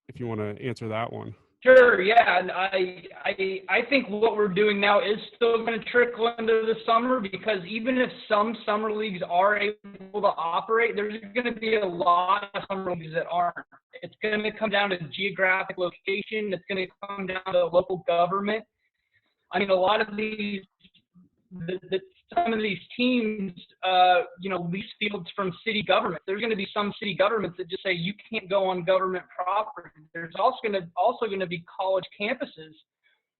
if you want to answer that one. Sure, yeah, and I think what we're doing now is still going to trickle into the summer, because even if some summer leagues are able to operate, there's going to be a lot of summer leagues that aren't. It's going to come down to geographic location. It's going to come down to local government. I mean, a lot of these, some of these teams, lease fields from city government. There's going to be some city governments that just say you can't go on government property. There's also going to be college campuses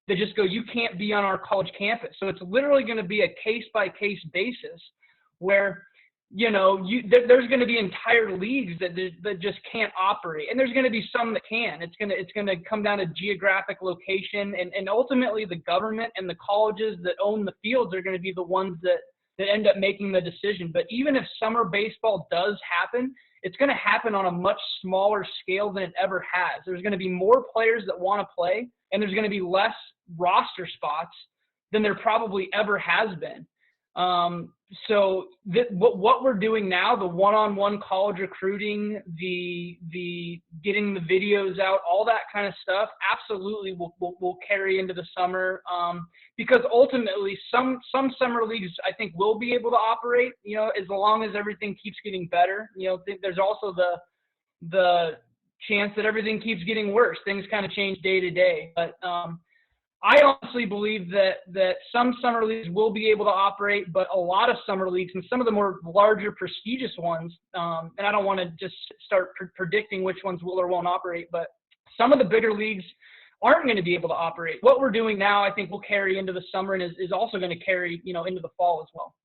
that just go, you can't be on our college campus. So it's literally going to be a case by case basis where, there's going to be entire leagues that just can't operate, and there's going to be some that can. It's going to come down to geographic location, and ultimately the government and the colleges that own the fields are going to be the ones that end up making the decision. But even if summer baseball does happen, it's going to happen on a much smaller scale than it ever has. There's going to be more players that want to play, and there's going to be less roster spots than there probably ever has been. So what we're doing now, the one-on-one college recruiting, the getting the videos out, all that kind of stuff, absolutely will carry into the summer. Because ultimately some summer leagues I think will be able to operate, as long as everything keeps getting better. There's also the chance that everything keeps getting worse. Things kind of change day to day, but I honestly believe that some summer leagues will be able to operate, but a lot of summer leagues and some of the more larger prestigious ones, and I don't want to just start predicting which ones will or won't operate, but some of the bigger leagues aren't going to be able to operate. What we're doing now, I think, will carry into the summer and is also going to carry, into the fall as well.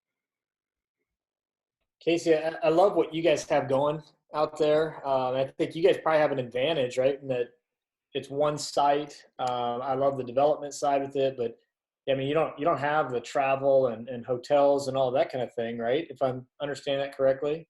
Casey, I love what you guys have going out there. I think you guys probably have an advantage, right, in that it's one site. I love the development side with it, but I mean, you don't have the travel and hotels and all that kind of thing, right? If I'm understanding that correctly.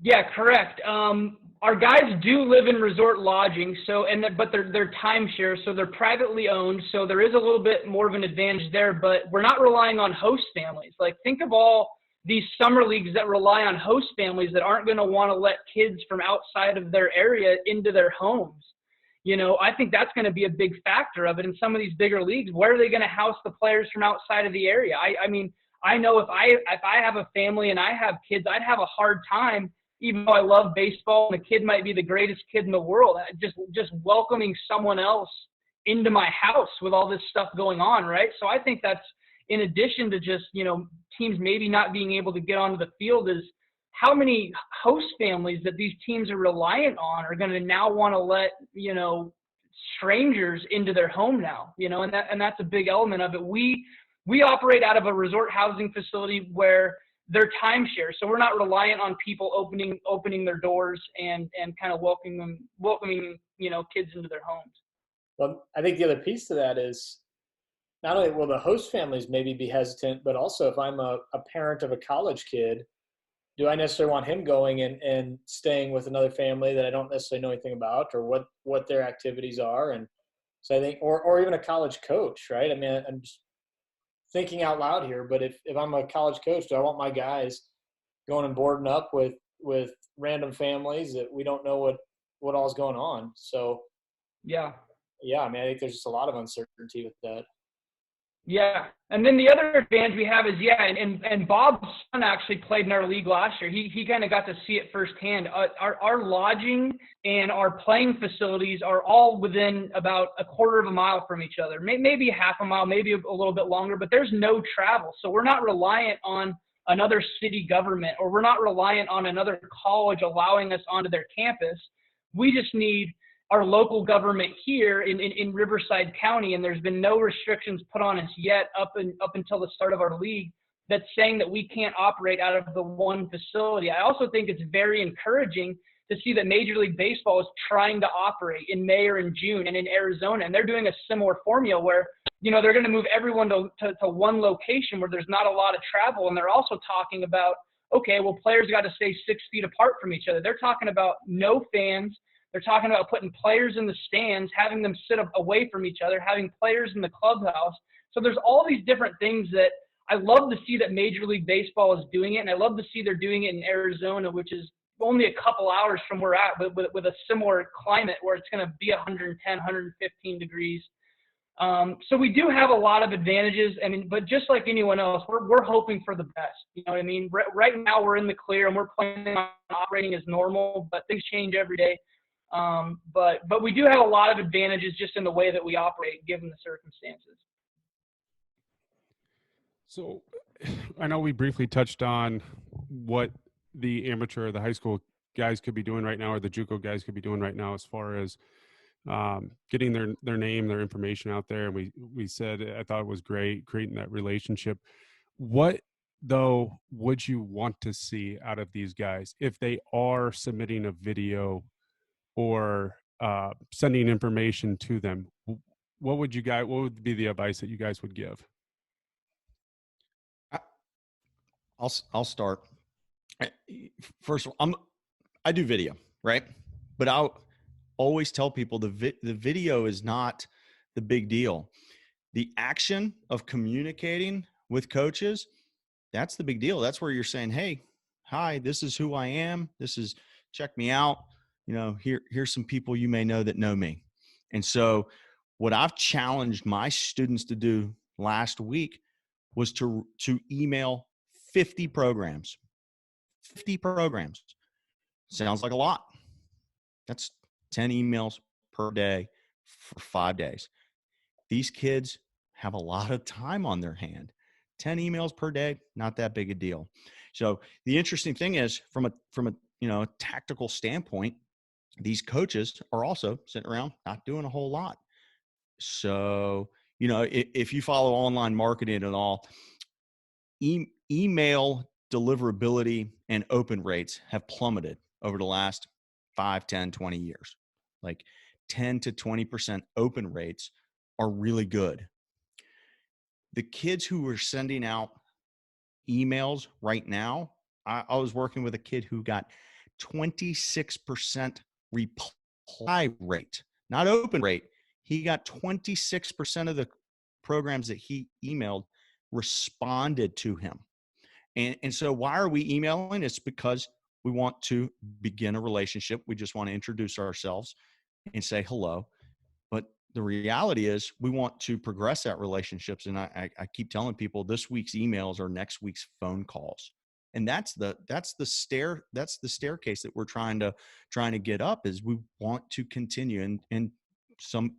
Yeah, correct. Our guys do live in resort lodging, but they're timeshare, so they're privately owned. So there is a little bit more of an advantage there, but we're not relying on host families. Like, think of all these summer leagues that rely on host families that aren't going to want to let kids from outside of their area into their homes. I think that's going to be a big factor of it in some of these bigger leagues. Where are they going to house the players from outside of the area? I mean, I know if I have a family and I have kids, I'd have a hard time, even though I love baseball and the kid might be the greatest kid in the world, just welcoming someone else into my house with all this stuff going on, right? So I think that's, in addition to just, teams maybe not being able to get onto the field, is how many host families that these teams are reliant on are going to now want to let, strangers into their home now, and that's a big element of it. We operate out of a resort housing facility where they're timeshare, so we're not reliant on people opening their doors and kind of welcoming kids into their homes. Well, I think the other piece to that is not only will the host families maybe be hesitant, but also if I'm a parent of a college kid, do I necessarily want him going and staying with another family that I don't necessarily know anything about, or what their activities are? And so I think, or even a college coach, right? I mean, I'm just thinking out loud here, but if I'm a college coach, do I want my guys going and boarding up with random families that we don't know what all's going on? So yeah, I mean, I think there's just a lot of uncertainty with that. Yeah, and then the other advantage we have is, and Bob's son actually played in our league last year. He kind of got to see it firsthand. Our lodging and our playing facilities are all within about a quarter of a mile from each other, maybe half a mile, maybe a little bit longer, but there's no travel. So we're not reliant on another city government, or we're not reliant on another college allowing us onto their campus. We just need our local government here in Riverside County, and there's been no restrictions put on us yet up until the start of our league that's saying that we can't operate out of the one facility. I also think it's very encouraging to see that Major League Baseball is trying to operate in May or in June and in Arizona, and they're doing a similar formula where, they're going to move everyone to one location where there's not a lot of travel, and they're also talking about, okay, well, players got to stay 6 feet apart from each other. They're talking about no fans. They're talking about putting players in the stands, having them sit away from each other, having players in the clubhouse. So there's all these different things that I love to see that Major League Baseball is doing it, and I love to see they're doing it in Arizona, which is only a couple hours from where we're at, but with a similar climate where it's going to be 110, 115 degrees. So we do have a lot of advantages. I mean, but just like anyone else, we're hoping for the best. You know what I mean? Right now we're in the clear and we're planning on operating as normal, but things change every day. But we do have a lot of advantages just in the way that we operate given the circumstances. So I know we briefly touched on what the amateur, the high school guys could be doing right now, or the JUCO guys could be doing right now as far as getting their name, their information out there. And we said, I thought it was great, creating that relationship. What, though, would you want to see out of these guys if they are submitting a video or sending information to them? What would be the advice that you guys would give? I'll start. First of all, I do video, right? But I'll always tell people the video is not the big deal. The action of communicating with coaches, that's the big deal. That's where you're saying, hey, hi, this is who I am. Check me out. You know, here's some people you may know that know me. And so what I've challenged my students to do last week was to email 50 programs. 50 programs. Sounds like a lot. That's 10 emails per day for 5 days. These kids have a lot of time on their hand. 10 emails per day, not that big a deal. So the interesting thing is from a tactical standpoint, these coaches are also sitting around not doing a whole lot. So, if you follow online marketing at all, email deliverability and open rates have plummeted over the last 5, 10, 20 years. Like 10 to 20% open rates are really good. The kids who are sending out emails right now, I was working with a kid who got 26% reply rate, not open rate. He got 26% of the programs that he emailed responded to him. And so why are we emailing? It's because we want to begin a relationship. We just want to introduce ourselves and say hello. But the reality is we want to progress that relationships. And I keep telling people this week's emails are next week's phone calls. And that's the staircase that we're trying to get up. Is we want to continue and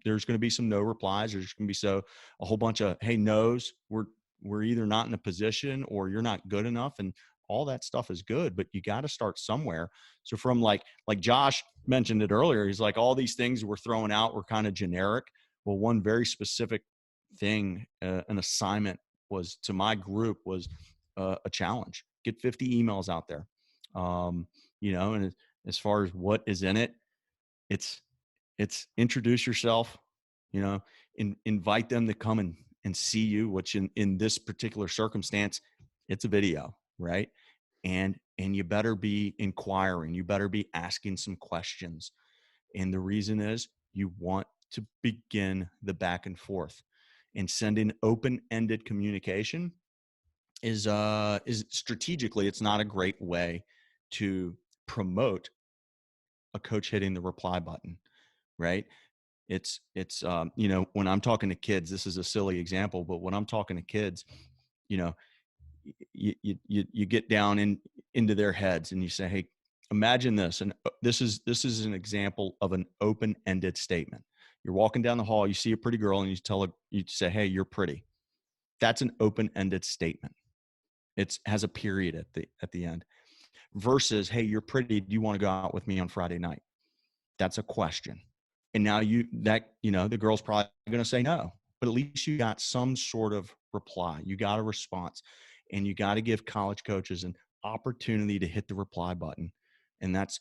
there's going to be some no replies. There's going to be a whole bunch of, hey, no's. We're either not in a position or you're not good enough. And all that stuff is good, but you got to start somewhere. So from like Josh mentioned it earlier, he's like, all these things we're throwing out were kind of generic. Well, one very specific thing, an assignment was to my group was a challenge. Get 50 emails out there. And as far as what is in it, it's introduce yourself, invite them to come and see you, which in this particular circumstance, it's a video, right? And you better be inquiring. You better be asking some questions. And the reason is you want to begin the back and forth. And sending open-ended communication is strategically, it's not a great way to promote a coach hitting the reply button, right? It's when I'm talking to kids, this is a silly example, but when I'm talking to kids, you get down into their heads and you say, hey, imagine this. And this is an example of an open-ended statement. You're walking down the hall, you see a pretty girl and you say, hey, you're pretty. That's an open-ended statement. It has a period at the end versus, hey, you're pretty. Do you want to go out with me on Friday night? That's a question. And now the girl's probably going to say no, but at least you got some sort of reply. You got a response, and you got to give college coaches an opportunity to hit the reply button. And that's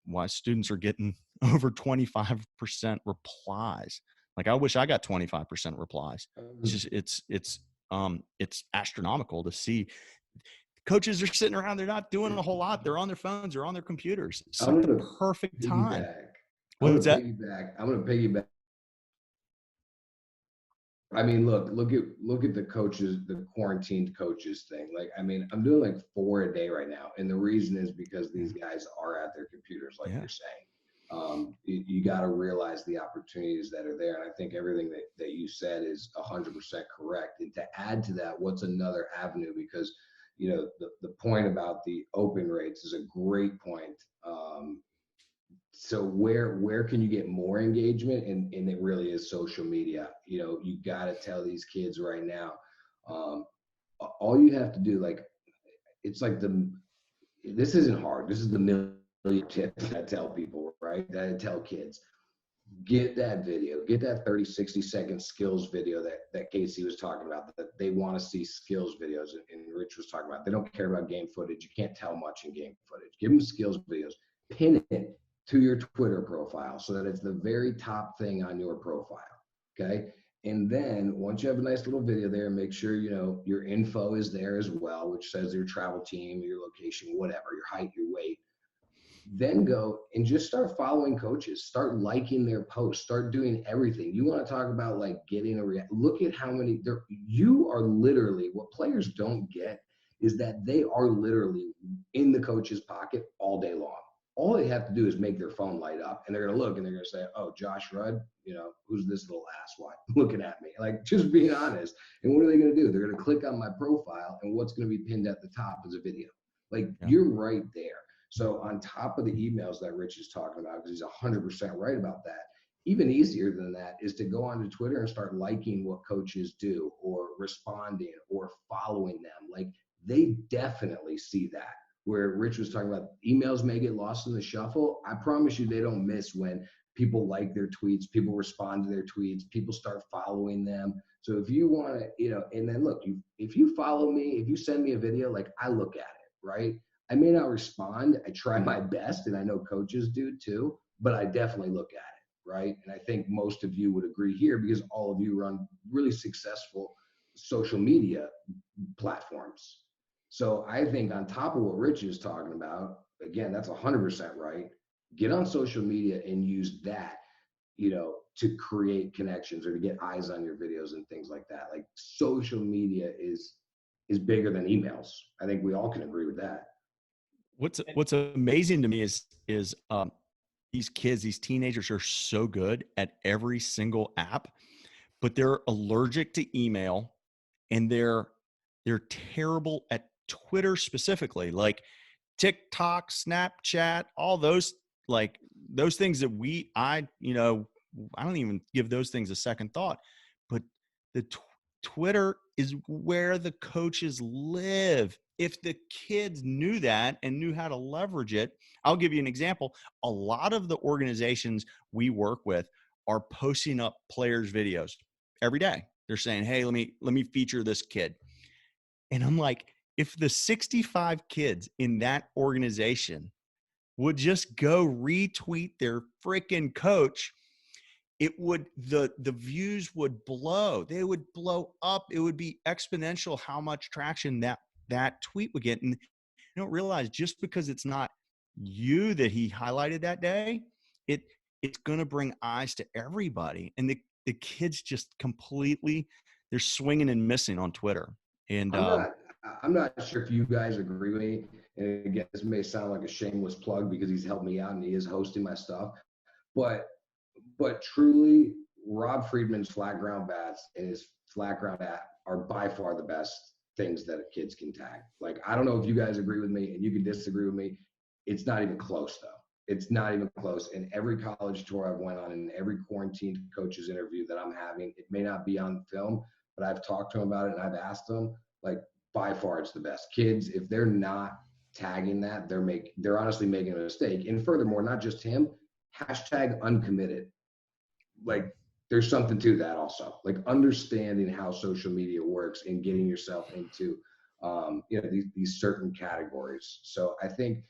why students are getting over 25% replies. Like I wish I got 25% replies. It's astronomical to see. Coaches are sitting around. They're not doing a whole lot. They're on their phones or on their computers. It's like the perfect time. I'm going to What's that? piggyback. I'm going to piggyback I mean, look at the coaches, the quarantined coaches thing. Like, I mean, I'm doing like 4 a day right now. And the reason is because these guys are at their computers, like you're saying. You got to realize the opportunities that are there. And I think everything that you said is 100% correct. And to add to that, what's another avenue? Because, you know, the point about the open rates is a great point. So where can you get more engagement? And it really is social media. You know, you got to tell these kids right now, all you have to do, like, it's like this isn't hard. This is the million tip that I tell people, right? That I tell kids. Get that video, get that 30, 60-second skills video that Casey was talking about, that they want to see skills videos, and Rich was talking about. They don't care about game footage. You can't tell much in game footage. Give them skills videos. Pin it to your Twitter profile so that it's the very top thing on your profile, okay? And then once you have a nice little video there, make sure, you know, your info is there as well, which says your travel team, your location, whatever, your height, your weight. Then go and just start following coaches, start liking their posts, start doing everything. You want to talk about like getting look at how many you are literally, what players don't get is that they are literally in the coach's pocket all day long. All they have to do is make their phone light up, and they're going to look and they're going to say, oh, Josh Rudd, you know, who's this little asswipe looking at me? Like, just being honest. And what are they going to do? They're going to click on my profile, and what's going to be pinned at the top is a video. Like, you're right there. So on top of the emails that Rich is talking about, because he's 100% right about that, even easier than that is to go onto Twitter and start liking what coaches do, or responding, or following them. Like, they definitely see that. Where Rich was talking about emails may get lost in the shuffle, I promise you they don't miss when people like their tweets, people respond to their tweets, people start following them. So if you want to, you know, and then look, if you follow me, if you send me a video, like, I look at it, right? I may not respond. I try my best, and I know coaches do too, but I definitely look at it, right? And I think most of you would agree here, because all of you run really successful social media platforms. So I think on top of what Rich is talking about, again, that's 100% right. Get on social media and use that, you know, to create connections or to get eyes on your videos and things like that. Like, social media is bigger than emails. I think we all can agree with that. What's amazing to me is these kids, these teenagers are so good at every single app, but they're allergic to email, and they're terrible at Twitter specifically, like TikTok, Snapchat, all those, like those things that I don't even give those things a second thought, but the Twitter is where the coaches live. If the kids knew that and knew how to leverage it, I'll give you an example. A lot of the organizations we work with are posting up players' videos every day. They're saying, hey, let me feature this kid. And I'm like, if the 65 kids in that organization would just go retweet their freaking coach, it would, the views would blow. They would blow up. It would be exponential how much traction that tweet would get. And you don't realize, just because it's not you that he highlighted that day, it's going to bring eyes to everybody. And the kids just completely, they're swinging and missing on Twitter. And I'm not sure if you guys agree with me. And again, this may sound like a shameless plug because he's helped me out and he is hosting my stuff. But truly, Rob Friedman's flat ground bats and his flat ground bat are by far the best things that kids can tag. Like, I don't know if you guys agree with me, and you can disagree with me. It's not even close, though. It's not even close. And every college tour I've went on, and every quarantined coaches interview that I'm having, it may not be on film, but I've talked to them about it and I've asked them, like, by far it's the best. Kids, if they're not tagging that, they're honestly making a mistake. And furthermore, not just him, #uncommitted. Like, there's something to that also. Like, understanding how social media works and getting yourself into these certain categories. So I think,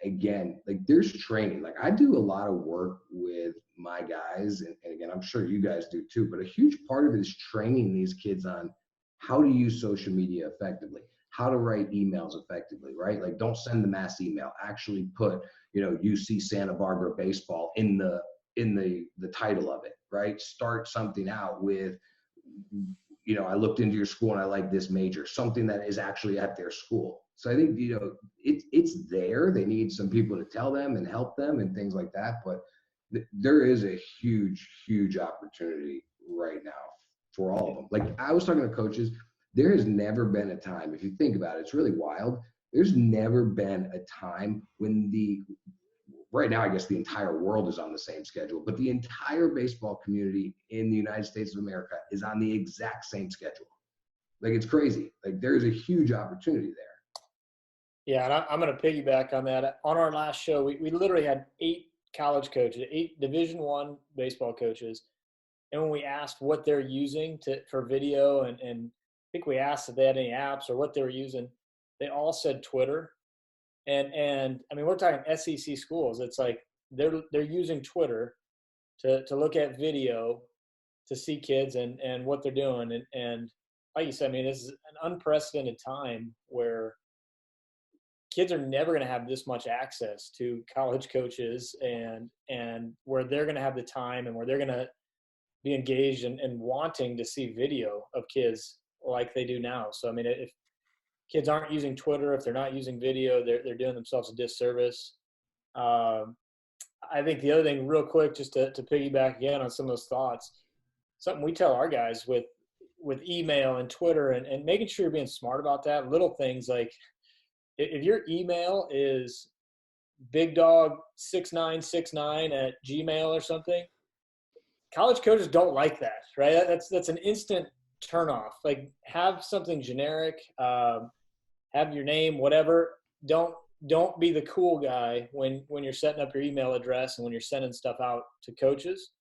again, like, there's training. Like, I do a lot of work with my guys, and again, I'm sure you guys do too, but a huge part of it is training these kids on how to use social media effectively, how to write emails effectively, right? Like, don't send the mass email. Actually put, UC Santa Barbara baseball in the title of it, right? Start something out with you know, I looked into your school and I like this major, something that is actually at their school. So I think, you know, it's there. They need some people to tell them and help them and things like that. But there is a huge, huge opportunity right now for all of them. Like I was talking to coaches, there has never been a time, if you think about it, it's really wild. There's never been a time when right now, I guess the entire world is on the same schedule, but the entire baseball community in the United States of America is on the exact same schedule. Like it's crazy. Like there's a huge opportunity there. Yeah, and I'm going to piggyback on that. On our last show, we literally had 8 college coaches, 8 Division I baseball coaches. And when we asked what they're using for video, and I think we asked if they had any apps or what they were using, they all said Twitter. And I mean, we're talking SEC schools. It's like they're using Twitter to look at video to see kids and what they're doing. And like you said, I mean, this is an unprecedented time where kids are never going to have this much access to college coaches and where they're going to have the time and where they're going to be engaged and wanting to see video of kids like they do now. So, I mean, if kids aren't using Twitter, if they're not using video, they're doing themselves a disservice. I think the other thing real quick, just to piggyback again on some of those thoughts, something we tell our guys with email and Twitter and making sure you're being smart about that, little things like if your email is bigdog6969@gmail or something, college coaches don't like that, right? That's an instant turnoff. Like have something generic, have your name, whatever. Don't be the cool guy when you're setting up your email address and when you're sending stuff out to coaches.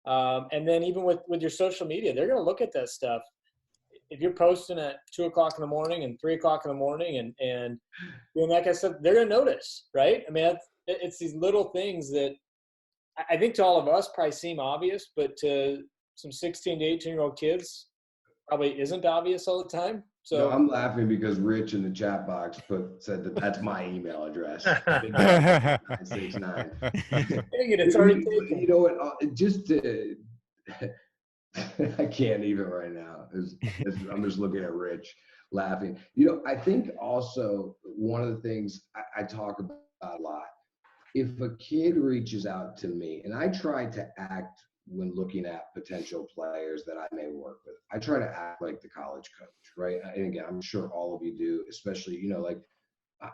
And then even with your social media, they're going to look at that stuff. If you're posting at 2:00 in the morning and 3:00 in the morning and doing that kind of stuff, they're going to notice, right? I mean, it's these little things that I think to all of us probably seem obvious, but to some 16 to 18-year-old kids probably isn't obvious all the time. So no, I'm laughing because Rich in the chat box said that's my email address. 969. it's already taken. You know what? Just to I can't even right now. I'm just looking at Rich laughing. You know, I think also one of the things I talk about a lot, if a kid reaches out to me, and I try to act when looking at potential players that I may work with, I try to act like the college coach, right? And again, I'm sure all of you do, especially, you know, like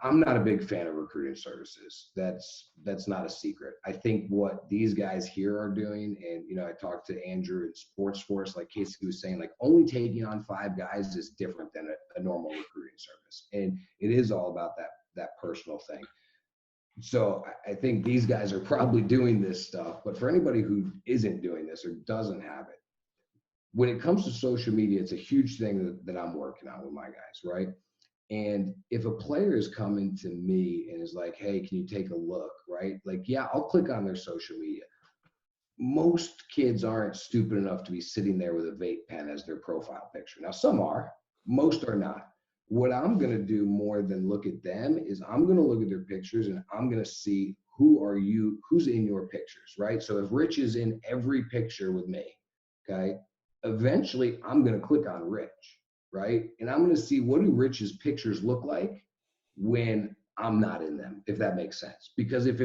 I'm not a big fan of recruiting services. That's not a secret. I think what these guys here are doing, and, you know, I talked to Andrew at Sports Force, like Casey was saying, like only taking on 5 guys is different than a normal recruiting service. And it is all about that personal thing. So I think these guys are probably doing this stuff, but for anybody who isn't doing this or doesn't have it, when it comes to social media, it's a huge thing that I'm working on with my guys, right? And if a player is coming to me and is like, hey, can you take a look, right? Like, yeah, I'll click on their social media. Most kids aren't stupid enough to be sitting there with a vape pen as their profile picture. Now, some are, most are not. What I'm going to do more than look at them is I'm going to look at their pictures and I'm going to see who's in your pictures, right? So if Rich is in every picture with me, okay, eventually I'm going to click on Rich, right? And I'm going to see what do Rich's pictures look like when I'm not in them, if that makes sense. Because if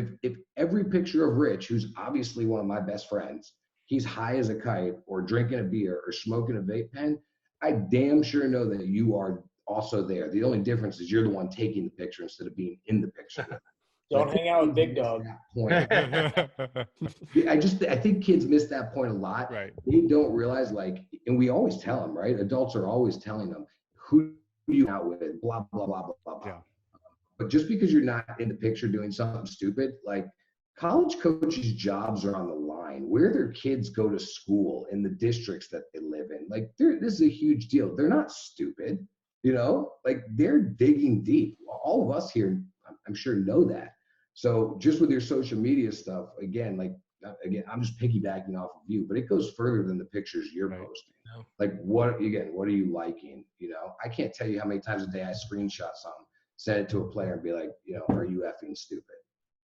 every picture of Rich, who's obviously one of my best friends, he's high as a kite or drinking a beer or smoking a vape pen, I damn sure know that you are also there. The only difference is you're the one taking the picture instead of being in the picture. Don't hang out with Big Dog. I think kids miss that point a lot. Right. They don't realize, like, and we always tell them, right? Adults are always telling them, who you out with, blah, blah, blah, blah, blah, blah. Yeah. But just because you're not in the picture doing something stupid, like college coaches' jobs are on the line. Where their kids go to school in the districts that they live in, like this is a huge deal. They're not stupid, you know, like they're digging deep. All of us here, I'm sure, know that. So just with your social media stuff, again, I'm just piggybacking off of you, but it goes further than the pictures you're posting. No. Like what are you liking? You know, I can't tell you how many times a day I screenshot something, send it to a player and be like, you know, are you effing stupid?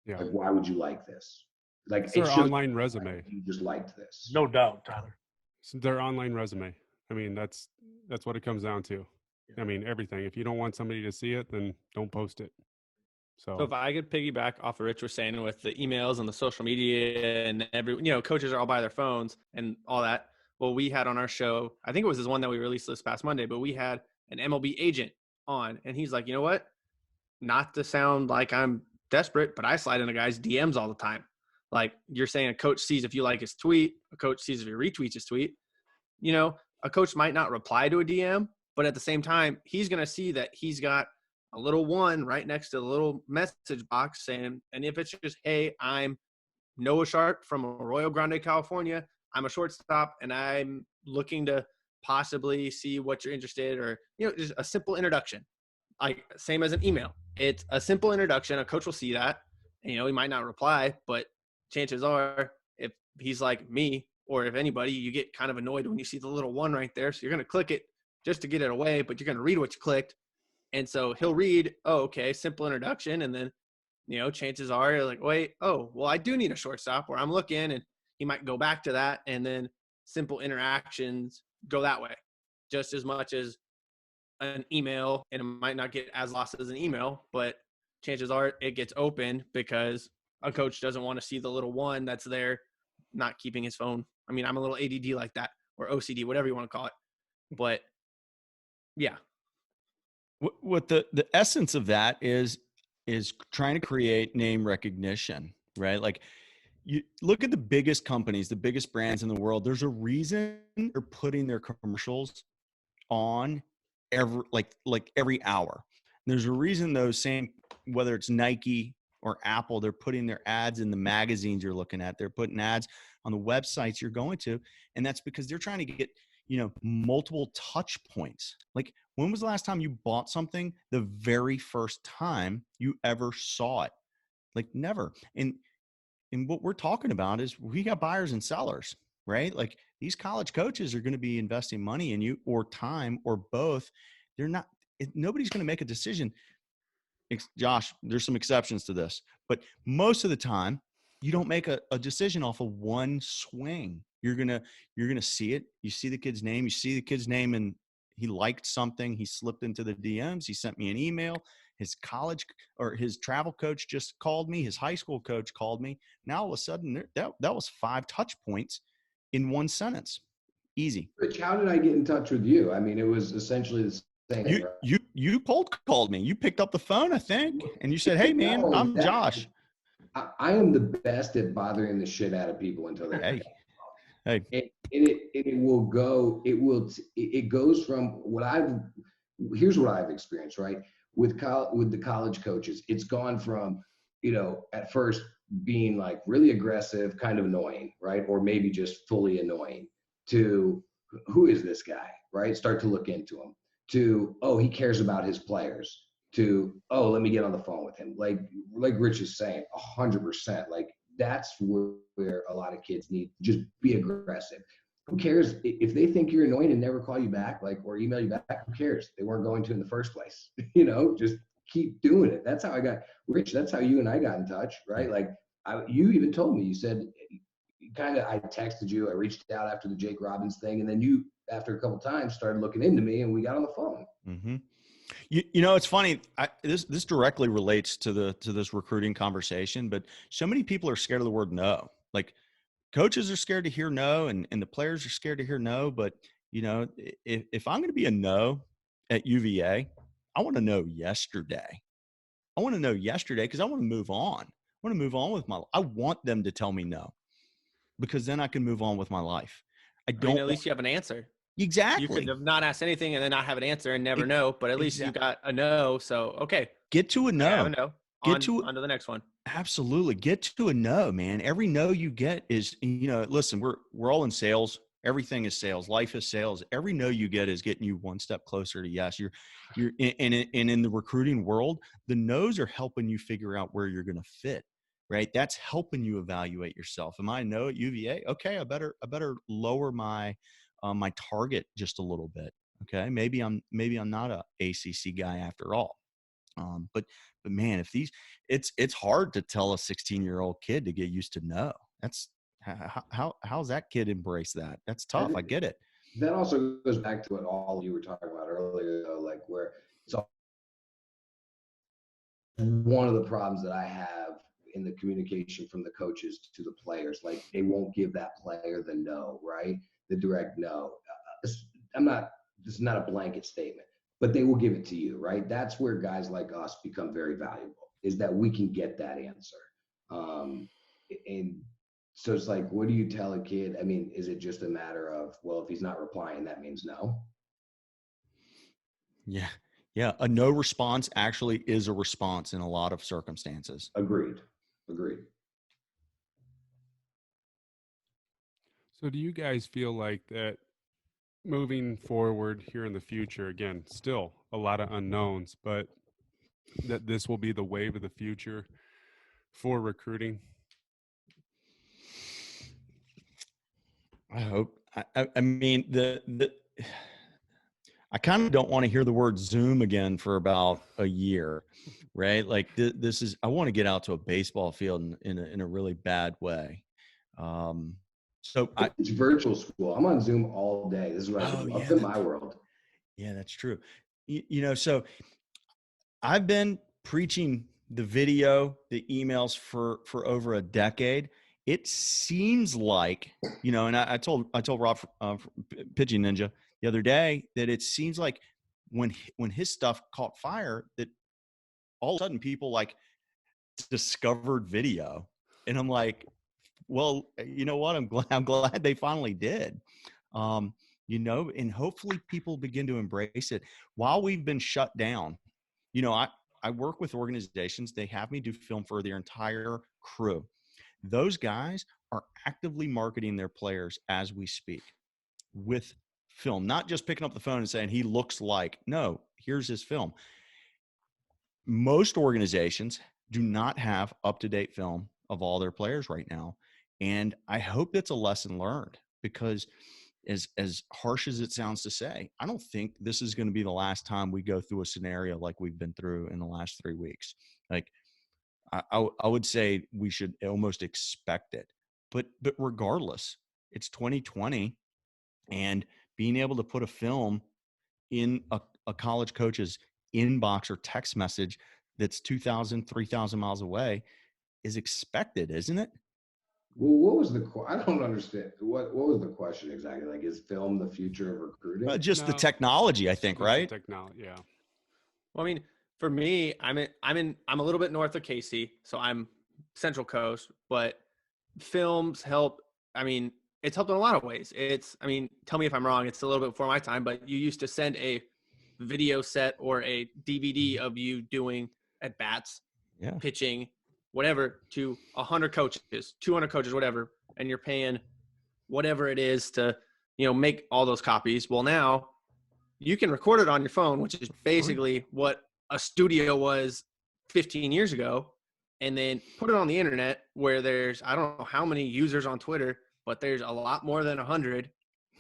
Yeah. Like, why would you like this? Like, It's their online resume. You just liked this. No doubt, Tyler. It's their online resume. I mean, that's what it comes down to. I mean, everything. If you don't want somebody to see it, then don't post it. So if I could piggyback off of Rich was saying with the emails and the social media and coaches are all by their phones and all that. Well, we had on our show, I think it was this one that we released this past Monday, but we had an MLB agent on, and he's like, you know what? Not to sound like I'm desperate, but I slide into guys' DMs all the time. Like you're saying, a coach sees if you like his tweet, a coach sees if he retweets his tweet. You know, a coach might not reply to a DM, but at the same time, he's going to see that he's got a little one right next to the little message box saying, and if it's just, hey, I'm Noah Sharp from Arroyo Grande, California. I'm a shortstop and I'm looking to possibly see what you're interested, or, just a simple introduction. Like same as an email. It's a simple introduction. A coach will see that, and, he might not reply, but chances are if he's like me, or if anybody, you get kind of annoyed when you see the little one right there. So you're going to click it just to get it away, but you're going to read what you clicked. And so he'll read, oh, okay, simple introduction. And then, chances are you're like, wait, oh, well, I do need a shortstop, or I'm looking, and he might go back to that. And then simple interactions go that way just as much as an email, and it might not get as lost as an email, but chances are it gets opened because a coach doesn't want to see the little one that's there not keeping his phone. I mean, I'm a little ADD like that, or OCD, whatever you want to call it. But yeah. What the essence of that is trying to create name recognition, right? Like you look at the biggest companies, the biggest brands in the world. There's a reason they're putting their commercials on every hour. There's a reason those same, whether it's Nike or Apple, they're putting their ads in the magazines you're looking at. They're putting ads on the websites you're going to, and that's because they're trying to get multiple touch points. Like, when was the last time you bought something the very first time you ever saw it? Like, never. And what we're talking about is we got buyers and sellers, right? Like, these college coaches are going to be investing money in you, or time, or both. Nobody's going to make a decision. Josh, there's some exceptions to this, but most of the time you don't make a decision off of one swing. You're going to see it. You see the kid's name, and he liked something. He slipped into the DMs. He sent me an email. His college or his travel coach just called me. His high school coach called me. Now, all of a sudden, that was 5 touch points in one sentence. Easy. Rich, how did I get in touch with you? I mean, it was essentially the same. You cold called me. You picked up the phone, I think, and you said, "Hey, man, I'm Josh." I am the best at bothering the shit out of people until they Hey. It will go. It goes from here's what I've experienced, right? With the college coaches, it's gone from, at first being like really aggressive, kind of annoying, right? Or maybe just fully annoying, to who is this guy, right? Start to look into him, to, oh, he cares about his players, to, oh, let me get on the phone with him. Like Rich is saying, 100%. Like, that's where a lot of kids need to just be aggressive. Who cares if they think you're annoying and never call you back, or email you back? Who cares? They weren't going to in the first place. Just keep doing it. That's how I got Rich. That's how you and I got in touch, right? Like, you even told me, you said, I texted you, I reached out after the Jake Robbins thing, and then you, after a couple of times, started looking into me, and we got on the phone. Mm-hmm. It's funny. This directly relates to this recruiting conversation, but so many people are scared of the word no. Like, coaches are scared to hear no, and the players are scared to hear no. But if I'm going to be a no at UVA, I want to know yesterday. I want to know yesterday because I want to move on. I want to move on with my life. I want them to tell me no, because then I can move on with my life. At least you have an answer. Exactly. You could have not asked anything and then not have an answer and never know, but at least you got a no. So, okay. Get to a no. I have a no. On to the next one. Absolutely. Get to a no, man. Every no you get is, listen, we're all in sales. Everything is sales. Life is sales. Every no you get is getting you one step closer to yes. You're in the recruiting world, the no's are helping you figure out where you're going to fit, right? That's helping you evaluate yourself. Am I a no at UVA? Okay. I better lower my target just a little bit. Okay. Maybe I'm not a ACC guy after all. But man, it's hard to tell a 16-year-old kid to get used to no. That's how's that kid embrace that? That's tough. I get it. that also goes back to what all of you were talking about earlier, though, like where it's all one of the problems that I have in the communication from the coaches to the players. Like they won't give that player the no, right? The direct no. This is not a blanket statement, but they will give it to you, right? That's where guys like us become very valuable, is that we can get that answer. And so it's like, what do you tell a kid? I mean, is it just a matter of, well, if he's not replying, that means no? Yeah. Yeah. A no response actually is a response in a lot of circumstances. Agreed. So do you guys feel like that moving forward here in the future, again, still a lot of unknowns, but that this will be the wave of the future for recruiting? I hope. I mean, I kind of don't want to hear the word Zoom again for about a year, right? Like this is, I want to get out to a baseball field in a really bad way. It's virtual school. I'm on Zoom all day. This is what I do up in my world. Yeah, that's true. So I've been preaching the video, the emails for over a decade. It seems like, and I told Rob Pitching Ninja the other day that it seems like when his stuff caught fire, that all of a sudden people like discovered video, and I'm like, well, you know what? I'm glad they finally did. And hopefully people begin to embrace it. While we've been shut down, I work with organizations. They have me do film for their entire crew. Those guys are actively marketing their players as we speak with film, not just picking up the phone and saying, he looks like, no, here's his film. Most organizations do not have up-to-date film of all their players right now. And I hope that's a lesson learned, because as harsh as it sounds to say, I don't think this is going to be the last time we go through a scenario like we've been through in the last 3 weeks. Like I would say we should almost expect it, but regardless, it's 2020, and being able to put a film in a college coach's inbox or text message that's 2,000, 3,000 miles away is expected, isn't it? Well, what was I don't understand. What was the question exactly? Like, is film the future of recruiting? Just the technology, I think, right? Technology, yeah. Well, I mean, for me, I'm a little bit north of Casey, so I'm Central Coast, but films help. I mean, it's helped in a lot of ways. Tell me if I'm wrong. It's a little bit before my time, but you used to send a video set or a DVD of you doing at bats, pitching, whatever, to 100 coaches, 200 coaches, whatever, and you're paying whatever it is to, make all those copies. Well, now you can record it on your phone, which is basically what a studio was 15 years ago, and then put it on the internet where there's, I don't know how many users on Twitter, but there's a lot more than 100.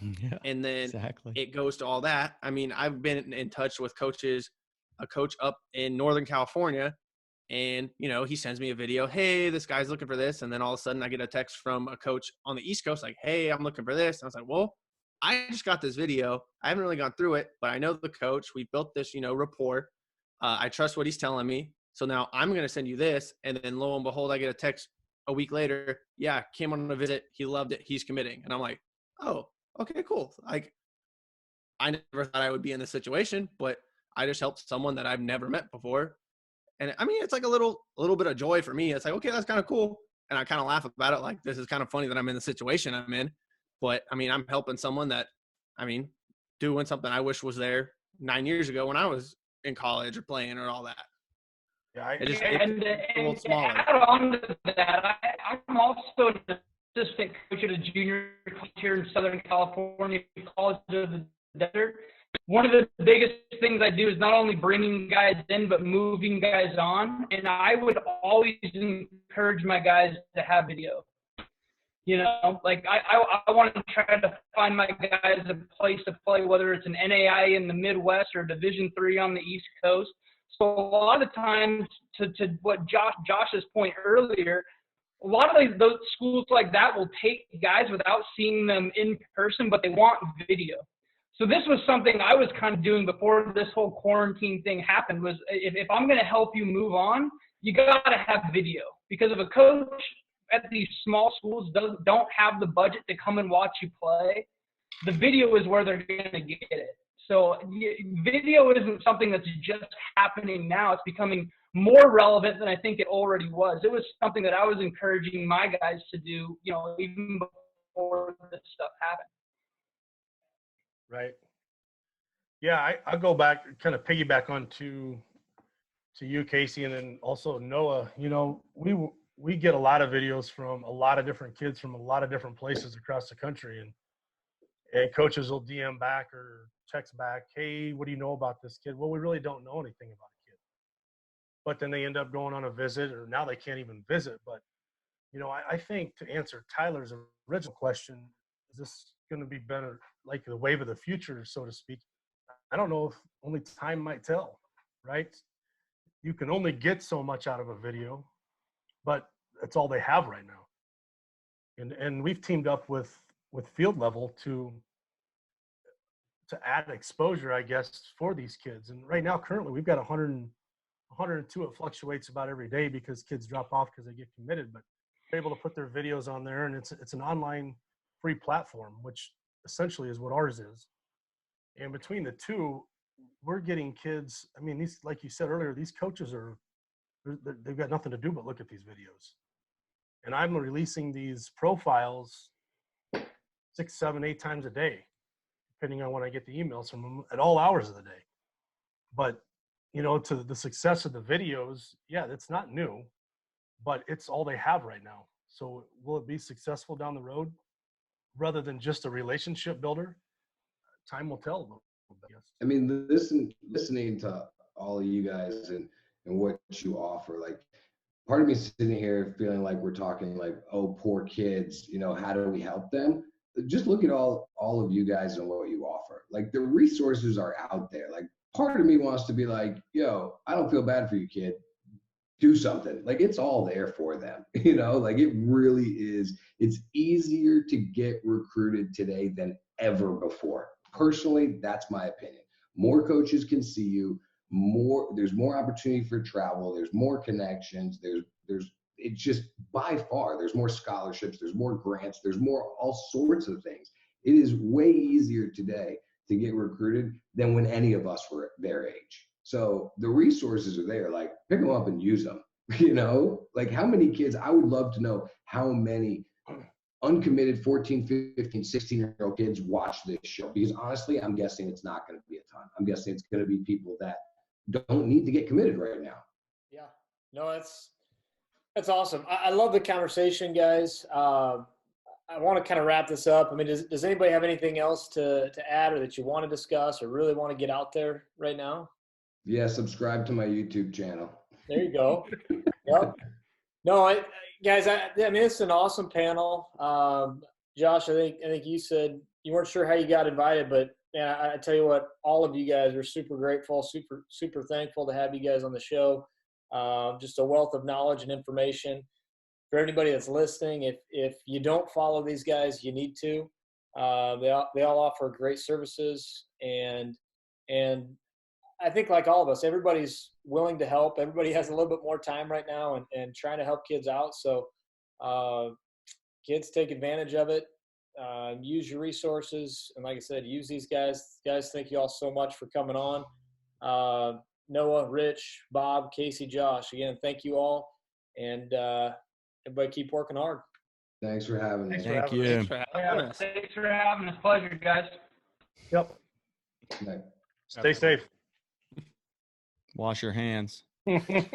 Yeah, and then exactly. It goes to all that. I mean, I've been in touch with a coach up in Northern California, and, he sends me a video. Hey, this guy's looking for this. And then all of a sudden I get a text from a coach on the East Coast, like, hey, I'm looking for this. And I was like, well, I just got this video. I haven't really gone through it, but I know the coach. We built this, rapport. I trust what he's telling me. So now I'm going to send you this. And then lo and behold, I get a text a week later. Yeah, came on a visit. He loved it. He's committing. And I'm like, oh, okay, cool. Like, I never thought I would be in this situation, but I just helped someone that I've never met before. And I mean, it's like a little bit of joy for me. It's like, okay, that's kind of cool. And I kind of laugh about it. Like, this is kind of funny that I'm in the situation I'm in. But I mean, I'm helping someone that, doing something I wish was there 9 years ago when I was in college or playing or all that. Yeah, and a little smaller. Add on to that, I'm also an assistant coach at a junior college here in Southern California, College of the Desert. One of the biggest things I do is not only bringing guys in, but moving guys on. And I would always encourage my guys to have video. Like I want to try to find my guys a place to play, whether it's an NAI in the Midwest or Division III on the East Coast. So a lot of times, to what Josh's point earlier, a lot of those schools like that will take guys without seeing them in person, but they want video. So this was something I was kind of doing before this whole quarantine thing happened, was if I'm going to help you move on, you got to have video. Because if a coach at these small schools don't have the budget to come and watch you play, the video is where they're going to get it. So video isn't something that's just happening now. It's becoming more relevant than I think it already was. It was something that I was encouraging my guys to do, even before this stuff happened. Right. Yeah, I'll go back, kind of piggyback on to you, Casey, and then also Noah. We get a lot of videos from a lot of different kids from a lot of different places across the country, and coaches will DM back or text back, hey, what do you know about this kid? Well, we really don't know anything about a kid. But then they end up going on a visit, or now they can't even visit. But, I think to answer Tyler's original question, is this going to be better, like the wave of the future, so to speak? I don't know, if only time might tell, right? You can only get so much out of a video, but that's all they have right now. And we've teamed up with Field Level to add exposure, I guess, for these kids. And right now, currently, we've got 102. It fluctuates about every day because kids drop off because they get committed, but they're able to put their videos on there, and it's an online free platform, which essentially is what ours is. And between the two, we're getting kids. I mean, these, like you said earlier, these coaches they've got nothing to do but look at these videos. And I'm releasing these profiles 6, 7, 8 times a day, depending on when I get the emails from them at all hours of the day. But, to the success of the videos, yeah, that's not new, but it's all they have right now. So will it be successful down the road rather than just a relationship builder? Time will tell a little bit, I guess. I mean, listening to all of you guys and what you offer, like, part of me sitting here feeling like we're talking like, oh, poor kids, how do we help them? Just look at all of you guys and what you offer. Like, the resources are out there. Like, part of me wants to be like, yo, I don't feel bad for you, kid. Do something. Like, it's all there for them. Like, it really is. It's easier to get recruited today than ever before. Personally, that's my opinion. More coaches can see you. There's more opportunity for travel. There's more connections. It's just by far, there's more scholarships. There's more grants. There's more all sorts of things. It is way easier today to get recruited than when any of us were their age. So the resources are there. Like, pick them up and use them. Like, how many kids? I would love to know how many uncommitted 14, 15, 16-year-old kids watch this show, because honestly, I'm guessing it's not going to be a ton. I'm guessing it's going to be people that don't need to get committed right now. Yeah, no, that's awesome. I love the conversation, guys. I want to kind of wrap this up. I mean, does anybody have anything else to add, or that you want to discuss, or really want to get out there right now? Yeah, subscribe to my YouTube channel. There you go. Yep. No, guys, I mean, it's an awesome panel. Josh, I think you said you weren't sure how you got invited, but man, I tell you what, all of you guys are super grateful, super thankful to have you guys on the show. Just a wealth of knowledge and information. For anybody that's listening, if you don't follow these guys, you need to. They all offer great services, and I think, like all of us, everybody's willing to help. Everybody has a little bit more time right now and trying to help kids out. So kids, take advantage of it. Use your resources. And like I said, use these guys. Guys, thank you all so much for coming on. Noah, Rich, Bob, Casey, Josh, again, thank you all. And everybody keep working hard. Thanks for having me. Thank you. Thanks for having us. Thanks for having us. Pleasure, guys. Yep. Good night. Stay safe. Wash your hands. All right.